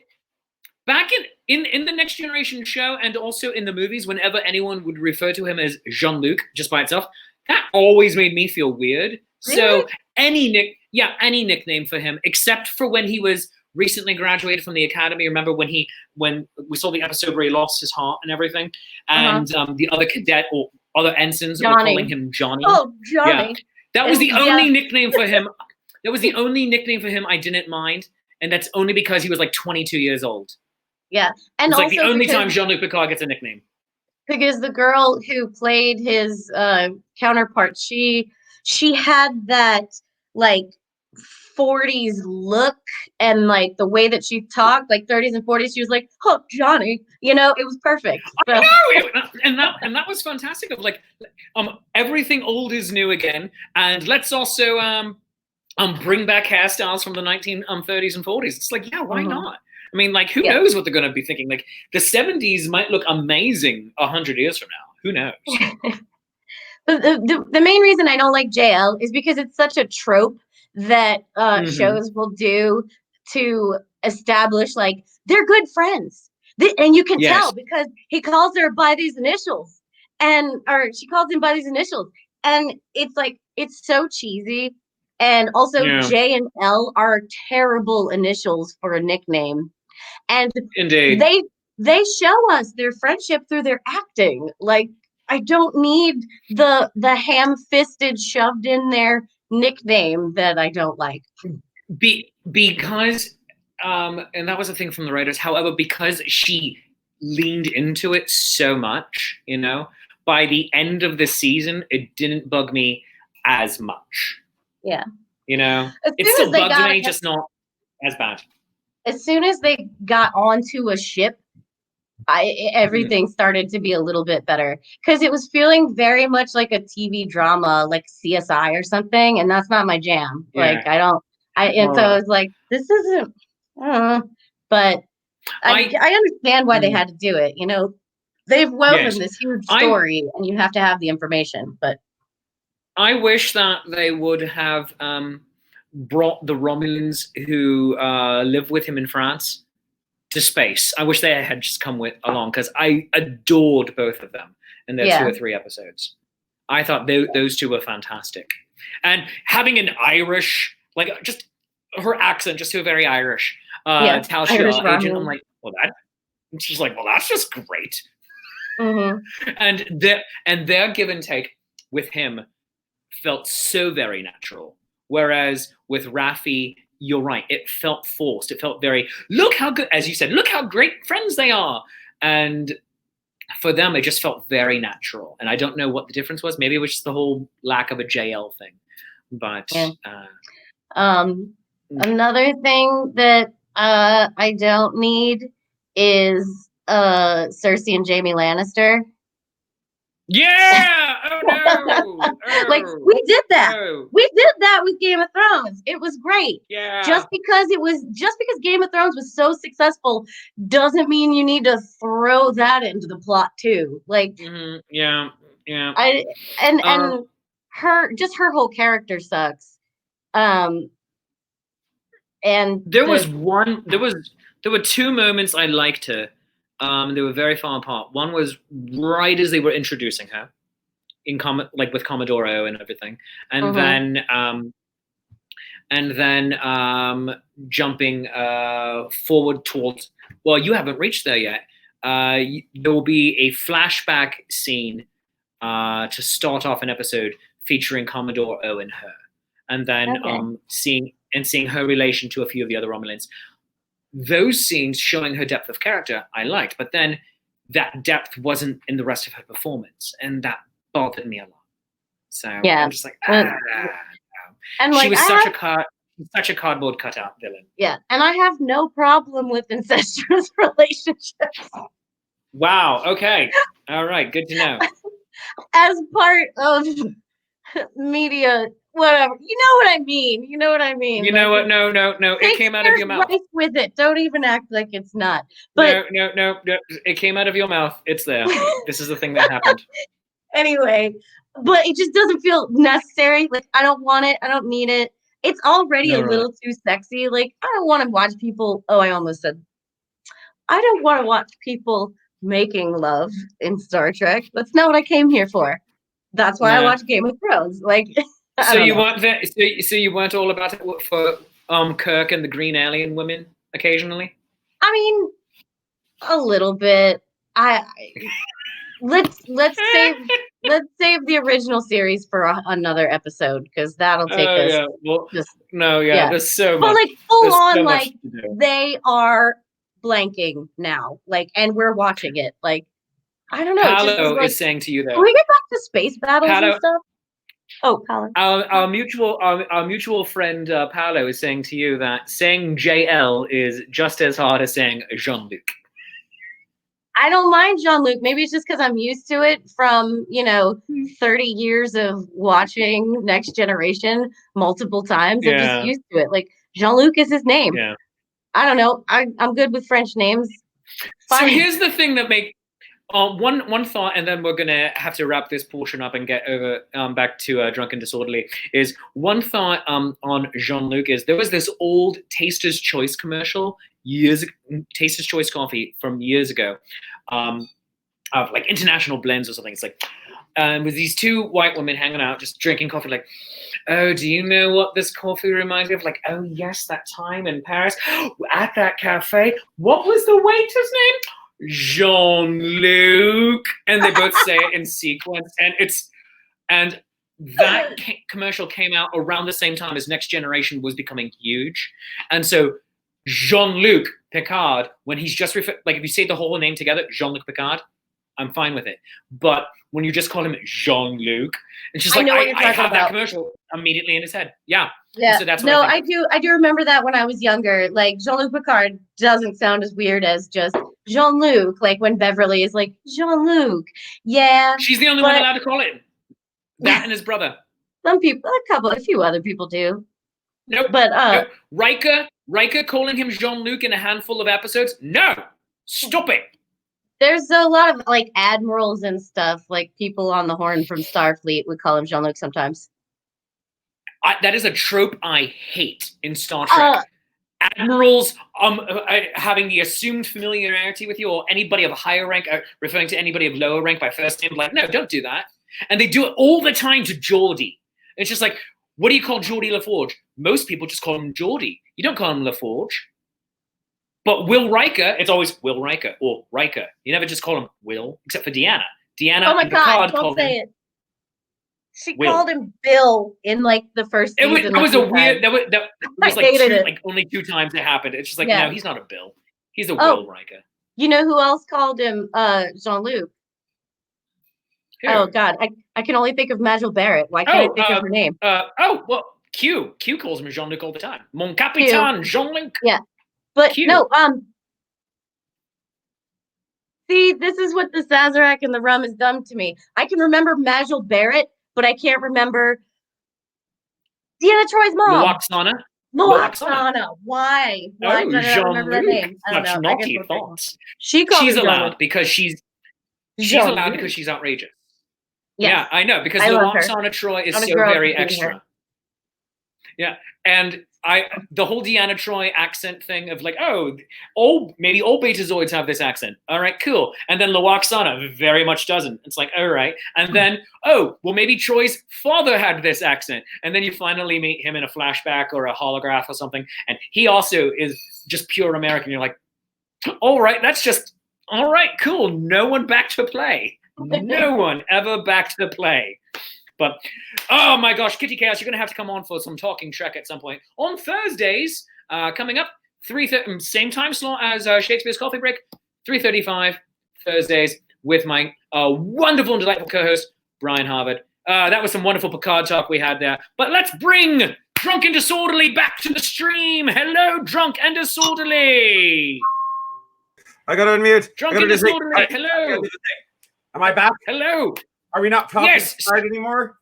back in the Next Generation show, and also in the movies. Whenever anyone would refer to him as Jean-Luc just by itself, that always made me feel weird. Really? So any nickname for him, except for when he was recently graduated from the academy. Remember when we saw the episode where he lost his heart and everything, and the other cadet or other ensigns were calling him Johnny. Oh, Johnny. Yeah. That was the only nickname for him. That was the only nickname for him I didn't mind, and that's only because he was like 22 years old. Yeah, and it's also like the only time Jean-Luc Picard gets a nickname. Because the girl who played his counterpart, she had that like 40s look, and like the way that she talked, like 30s and 40s, she was like, oh, Johnny, you know, it was perfect. So. I know, and that was fantastic. Of like, everything old is new again, and let's also bring back hairstyles from the 1930s and 40s. It's like, yeah, why not? I mean, like, who knows what they're going to be thinking? Like, the 70s might look amazing 100 years from now. Who knows? The main reason I don't like JL is because it's such a trope that shows will do to establish, like, they're good friends. And you can tell because he calls her by these initials, or she calls him by these initials. And it's like, it's so cheesy. And also J and L are terrible initials for a nickname. And indeed, they show us their friendship through their acting. Like, I don't need the ham-fisted shoved in there nickname that I don't like. Because and that was a thing from the writers. However, because she leaned into it so much, you know, by the end of the season, it didn't bug me as much. Yeah. You know, it still bugs me, just not as bad. As soon as they got onto a ship, everything started to be a little bit better, because it was feeling very much like a TV drama, like CSI or something, and that's not my jam. Like, so I was like, this isn't, but I understand why they had to do it. You know, they've woven this huge story, and you have to have the information. But I wish that they would have brought the Romulans who live with him in France to space. I wish they had just come along, because I adored both of them in their 2 or 3 episodes. I thought those two were fantastic. And having an Irish, like just her accent, just so very Irish, Irish Taoiseach agent, I'm ramen. like, well, she's like, well, that's just great. Mhm. And their give and take with him felt so very natural. Whereas with Raffi, you're right, it felt forced. It felt very, look how good, as you said, look how great friends they are. And for them, it just felt very natural. And I don't know what the difference was. Maybe it was just the whole lack of a JL thing. But Yeah. Another thing that I don't need is Cersei and Jaime Lannister. yeah, oh no, Like we did that. oh, We did that with Game of Thrones. It was great. yeah, Just because Game of Thrones was so successful doesn't mean you need to throw that into the plot too. Like yeah. and her whole character sucks. And there were two moments I liked her. They were very far apart. One was right as they were introducing her, like with Commodore O and everything, and then jumping forward towards. Well, you haven't reached there yet. There will be a flashback scene to start off an episode featuring Commodore O and her, and then seeing her relation to a few of the other Romulans. Those scenes showing her depth of character, I liked, but then that depth wasn't in the rest of her performance, and that bothered me a lot. So I'm just like, no. And she was such a cardboard cutout villain. Yeah, and I have no problem with incestuous relationships. Wow. Okay. All right. Good to know. As part of media, whatever. You know what I mean. You know what I mean. You know what? No. It came out of your mouth. Right with it. Don't even act like it's not. But no. It came out of your mouth. It's there. This is the thing that happened. Anyway, but it just doesn't feel necessary. Like I don't want it. I don't need it. It's already a little too sexy. Like I don't want to watch people. Oh, I almost said. I don't want to watch people making love in Star Trek. That's not what I came here for. That's why I watch Game of Thrones. Like, so you want that? So you weren't all about it for Kirk and the Green Alien women occasionally? I mean, a little bit. Let's save the original series for another episode because that'll take us. Yeah. Well, there's so much. But like full on, so like they are blanking now, like, and we're watching it. Like, I don't know. Paolo is saying to you though. Can we get back to space battles and stuff? Oh, Paolo. Our mutual friend Paolo is saying to you that saying JL is just as hard as saying Jean-Luc. I don't mind Jean-Luc. Maybe it's just because I'm used to it from 30 years of watching Next Generation multiple times. I'm just used to it. Like Jean-Luc is his name. Yeah. I don't know. I'm good with French names. Fine. So here's the thing that makes one thought, and then we're gonna have to wrap this portion up and get over back to Drunk and Disorderly. Is one thought on Jean-Luc is there was this old Taster's Choice commercial Taster's Choice coffee from years ago, of like international blends or something. It's like with these two white women hanging out, just drinking coffee. Like, oh, do you know what this coffee reminds me of? Like, oh yes, that time in Paris at that cafe. What was the waiter's name? Jean-Luc. And they both say it in sequence, and that commercial came out around the same time as Next Generation was becoming huge, and so Jean-Luc Picard, when he's just if you say the whole name together, Jean-Luc Picard, I'm fine with it. But when you just call him Jean-Luc, it's just like I have that commercial immediately in his head. Yeah. So that's what I do remember that when I was younger. Like Jean-Luc Picard doesn't sound as weird as just Jean-Luc. Like when Beverly is like Jean-Luc. Yeah. She's the only one allowed to call it. That and his brother. Some people, a few other people do. Nope. But nope. Riker calling him Jean-Luc in a handful of episodes? No. Stop it. There's a lot of like admirals and stuff, like people on the Horn from Starfleet would call him Jean-Luc sometimes. That is a trope I hate in Star Trek. Admirals having the assumed familiarity with you, or anybody of a higher rank referring to anybody of lower rank by first name. Like, no, don't do that. And they do it all the time to Geordie. It's just like, what do you call Geordie LaForge? Most people just call him Geordie. You don't call him LaForge. But Will Riker, it's always Will Riker or Riker. You never just call him Will, except for Deanna. Deanna Oh my and God, Picard don't called say him it. She Will. called him Bill in like the first It season. was a like, weird. That was I like hated it. like only 2 times it happened. It's just like, Yeah. no, he's not a Bill. He's a Oh. Will Riker. You know who else called him Jean-Luc? Who? Oh God, I can only think of Majel Barrett. Why can't I think of her name? Well, Q calls him Jean-Luc all the time. Mon Capitaine Jean-Luc. Yeah, but Q. no. See, this is what the Sazerac and the rum has done to me. I can remember Majel Barrett, but I can't remember Deanna Troy's mom. Loaxana. Loaxana. Why? Why Oh, did I not remember that Jean-Luc. name? I don't Such know. I guess naughty we'll figure it out. thoughts. She called She's him allowed Jean-Luc. because she's Jean-Luc. allowed because she's outrageous. Yes. Yeah, I know, because I love her. Loaxana Troy is I'm a so girl very hating her. extra. Yeah, and the whole Deanna Troy accent thing of like, maybe all Betazoids have this accent. All right, cool. And then Loaxana very much doesn't. It's like, all right. And then, well, maybe Troy's father had this accent. And then you finally meet him in a flashback or a holograph or something, and he also is just pure American. You're like, all right, all right, cool. No one back to play. No one ever back to play. But, oh my gosh, Kitty Chaos, you're going to have to come on for some Talking Trek at some point. On Thursdays, coming up, 3:30, same time slot as Shakespeare's Coffee Break, 3:35 Thursdays with my wonderful and delightful co-host, Brian Harvard. That was some wonderful Picard talk we had there. But let's bring Drunk and Disorderly back to the stream. Hello, Drunk and Disorderly. I got to unmute. Drunk and Disorderly, hello. Am I back? Hello. Are we not talking Yes. Picard anymore?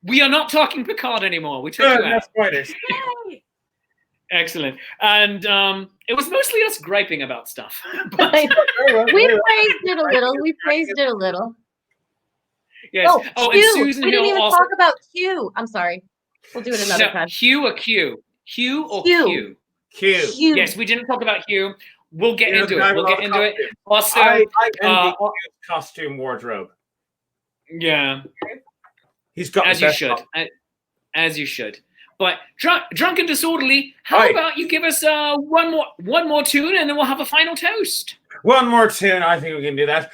We are not talking Picard anymore. We took Good, you out. that's spoilers. Yay! Excellent. And it was mostly us griping about stuff. But, We praised it a little. We praised it a little. yes. Oh, and Q. Susan We didn't Hill even also. talk about Q. I'm sorry. We'll do it another time. Hugh or Q? Hugh or Q. Q? Q. Q. Yes, we didn't talk about Hugh. We'll get You know, into the guy it. We'll with get all the into it. costumes. Also, I envy uh, Q's costume wardrobe. yeah, He's got as the you best should. costume. As you should. But drunk and disorderly, how Aye. about you give us one more tune and then we'll have a final toast. One more tune. I think we can do that.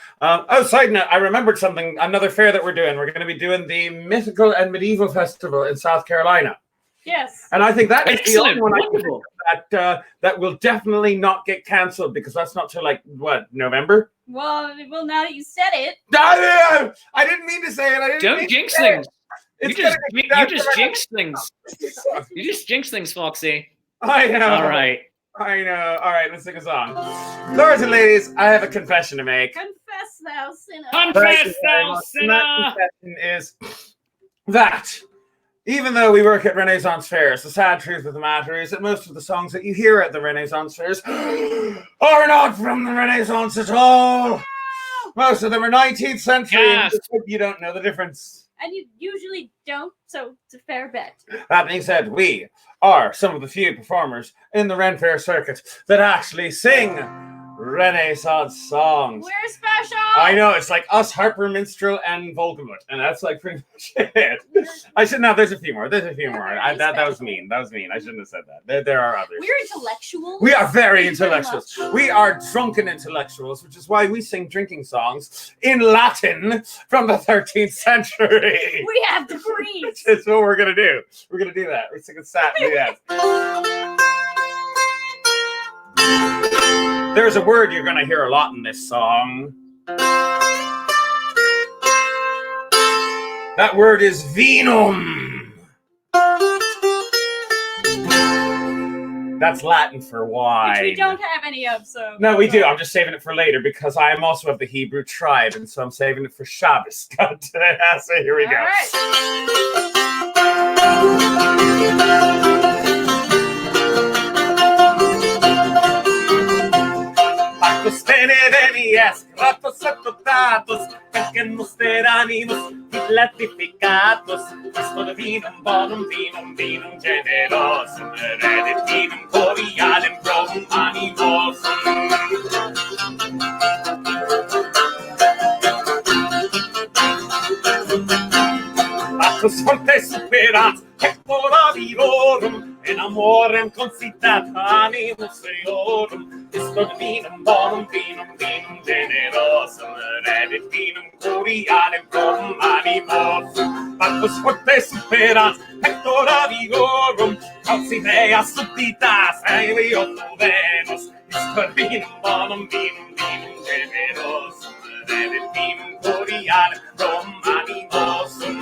Side note, I remembered something, another fair that we're doing. We're going to be doing the Mythical and Medieval Festival in South Carolina. Yes. And I think that is the only Excellent. one I can Wonderful. think of that will definitely not get cancelled, because that's not till November? Well, now that you said it, I didn't mean to say it. Don't jinx things. You It's just gonna get jinx things. You just jinx things, Foxy. I know. All right. I know. All right, let's sing a song. Lords and ladies, I have a confession to make. confess thou sinner. Confess thou And sinner. that confession is that even though we work at Renaissance fairs, the sad truth of the matter is that most of the songs that you hear at the Renaissance fairs are not from the Renaissance at all. Most of them are 19th century. Yes. And you don't know the difference. And you usually don't, so it's a fair bet. That being said, we are some of the few performers in the Ren Fair circuit that actually sing Renaissance songs. We're special! I know, it's like us, Harper Minstrel, and Volgamut, and that's like pretty much it. I shouldn't have, there's a few more. That was mean. I shouldn't have said that. There are others. We're intellectuals. We are very Thank you very intellectuals. much. We are drunken intellectuals, which is why we sing drinking songs in Latin from the 13th century. We have degrees. That's what we're going to do. We're going to do that. We're singing Saturday. Yeah. There's a word you're going to hear a lot in this song. That word is vinum. That's Latin for wine. Which we don't have any of, so. No, we do. I'm just saving it for later because I am also of the Hebrew tribe, and so I'm saving it for Shabbos. So here we go. All right. Pactus tenedenies, ratos atotatus, pequenos teranimus, latificatus, Cristo vinum bonum vinum generosum, redditinum corialem provum animosum. Bacchus forte superat, pectora virorum, in amorem consitat animus eorum, istor vinum bonum vinum generosum, redit vinum curialem prom animosum. Bacchus forte superat, pectora virorum, calcidea subditas, aelio Venus, istor vinum bonum vinum generosum, redit vinum curialem prom animosum.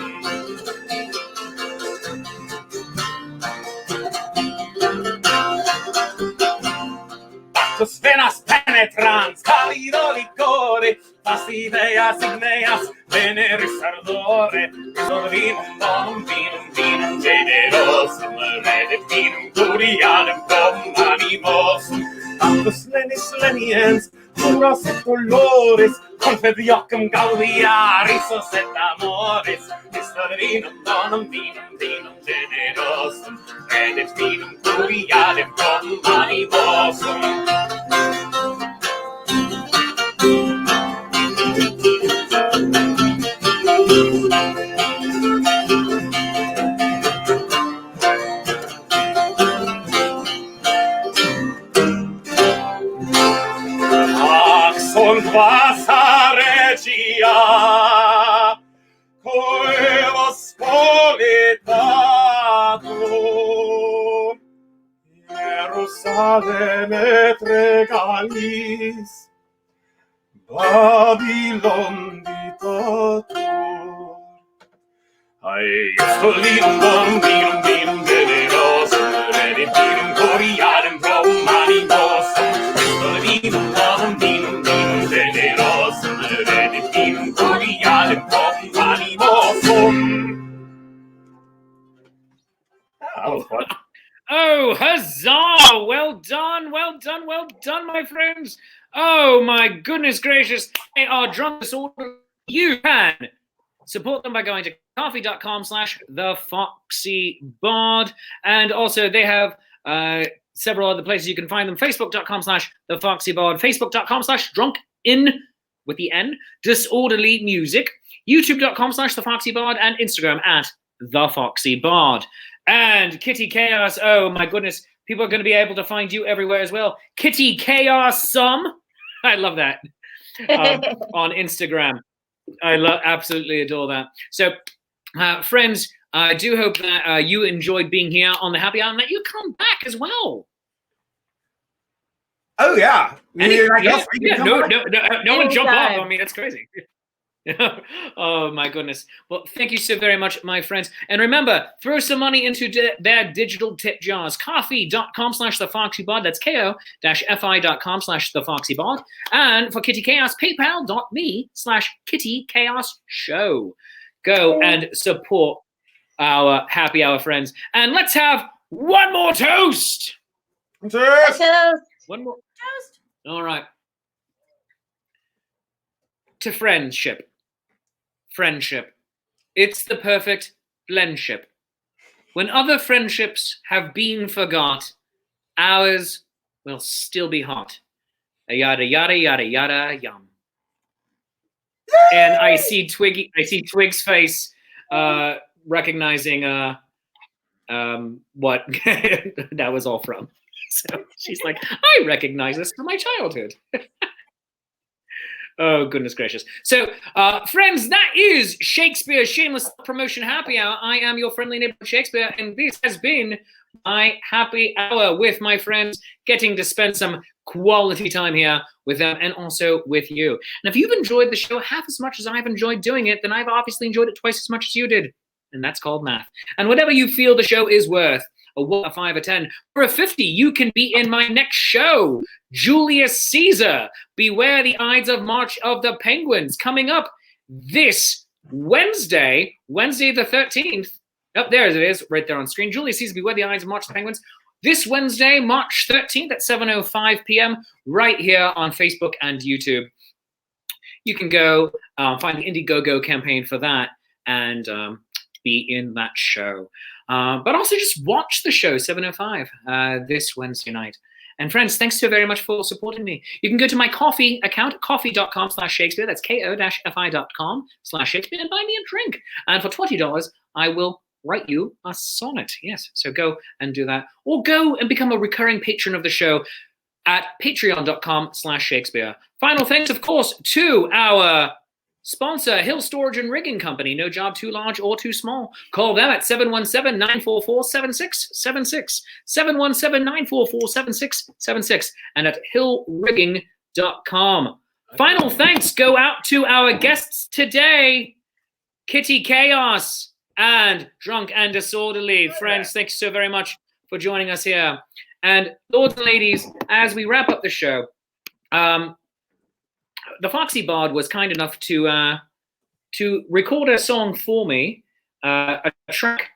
Bacchus venas penetrans, calido licore, fastideas igneas, veneris ardore, isor vinum bonum vinum generosum, redit vinum curialem prom animosum. Bacchus lenis leniens, puras et colores, confediocum gaudia, risos et amores, istor vinum bonum vinum generosum, redit vinum curialem prom animosum. Sunt vasa regia, coelos politatur, Jerusalem et regalis, Babylon ditatur. Istor vinum bonum vinum generosum, redit vinum curialem prom animosum. Istor vinum bonum vinum generosum, redit vinum curialem prom animosum. That was fun. Oh, huzzah! Well done, well done, well done, my friends. Oh, my goodness gracious. They are drunk disorder. You can support them by going to coffee.com/thefoxybard. And also they have several other places you can find them. Facebook.com/thefoxybard, Facebook.com/drunkin with the N, disorderly music, YouTube.com/thefoxybard, and Instagram @thefoxybard. And Kitty Kaos, oh my goodness, people are going to be able to find you everywhere as well. Kitty Kaos I love that, on Instagram. I absolutely adore that. So, friends, I do hope that you enjoyed being here on the Happy Hour and that you come back as well. Oh yeah. No one jump off on me. That's crazy. Oh my goodness. Well, thank you so very much, my friends. And remember, throw some money into their digital tip jars. Coffee.com/thefoxybard. That's ko-fi.com/thefoxybard. And for Kitty Kaos, paypal.me/Kitty Kaos Show. Go and support our Happy Hour friends. And let's have one more toast. Cheers. One more Toast. All right. To friendship. Friendship. It's the perfect blendship. When other friendships have been forgot, ours will still be hot. Yada yada yada yada yum. And I see Twig's face recognizing what that was all from. So she's like, I recognize this from my childhood. Oh, goodness gracious. So, friends, that is Shakespeare's Shameless Promotion Happy Hour. I am your friendly neighborhood Shakespeare, and this has been my happy hour with my friends, getting to spend some quality time here with them and also with you. And if you've enjoyed the show half as much as I've enjoyed doing it, then I've obviously enjoyed it twice as much as you did. And that's called math. And whatever you feel the show is worth, a 1, a 5, a 10, or a 50, you can be in my next show. Julius Caesar, Beware the Ides of March of the Penguins, coming up this Wednesday the 13th. Oh, there it is, right there on screen. Julius Caesar, Beware the Ides of March of the Penguins. This Wednesday, March 13th at 7:05 p.m. right here on Facebook and YouTube. You can go find the Indiegogo campaign for that and be in that show. But also just watch the show, 7:05 this Wednesday night. And friends, thanks so very much for supporting me. You can go to my Ko-fi account, ko-fi.com/Shakespeare. That's ko-fi.com/Shakespeare, and buy me a drink. And for $20, I will write you a sonnet. Yes, so go and do that. Or go and become a recurring patron of the show at patreon.com/Shakespeare. Final thanks, of course, to our sponsor, Hill Storage and Rigging Company. No job too large or too small. Call them at 717-944-7676, 717-944-7676, and at hillrigging.com. Final thanks go out to our guests today, Kitty Kaos and Drunk and Disorderly. Friends, thanks so very much for joining us here. And lords and ladies, as we wrap up the show, the Foxy Bard was kind enough to record a song for me, a track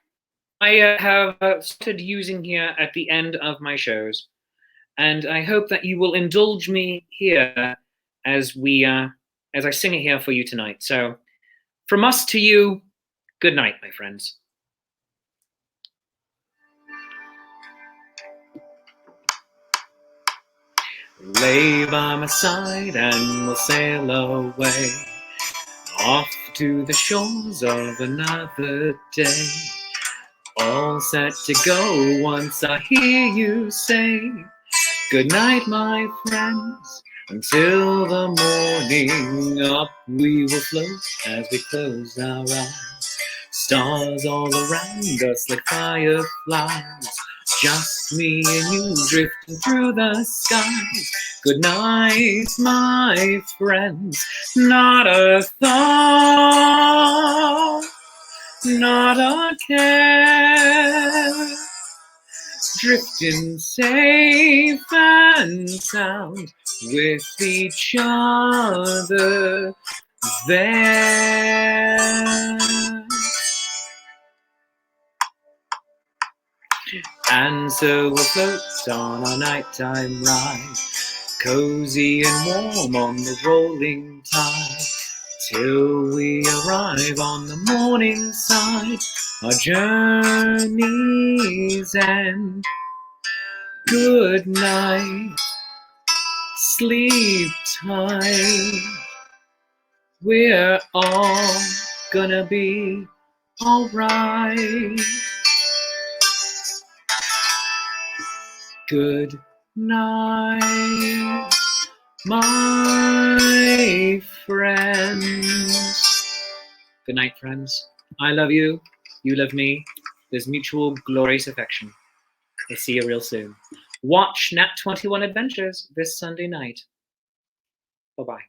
I have started using here at the end of my shows, and I hope that you will indulge me here as I sing it here for you tonight. So, from us to you, good night, my friends. Lay by my side and we'll sail away, off to the shores of another day. All set to go once I hear you say, good night, my friends, until the morning. Up we will float as we close our eyes. Stars all around us like fireflies, just me and you drifting through the skies. Good night, my friends, not a thought, not a care, drifting safe and sound with each other there. And so we'll float on our nighttime ride, cozy and warm on the rolling tide, till we arrive on the morning side, our journey's end. Good night, sleep tight, we're all gonna be alright. Good night, my friends. Good night, friends. I love you. You love me. There's mutual glorious affection. I'll see you real soon. Watch Nat 21 Adventures this Sunday night. Bye-bye.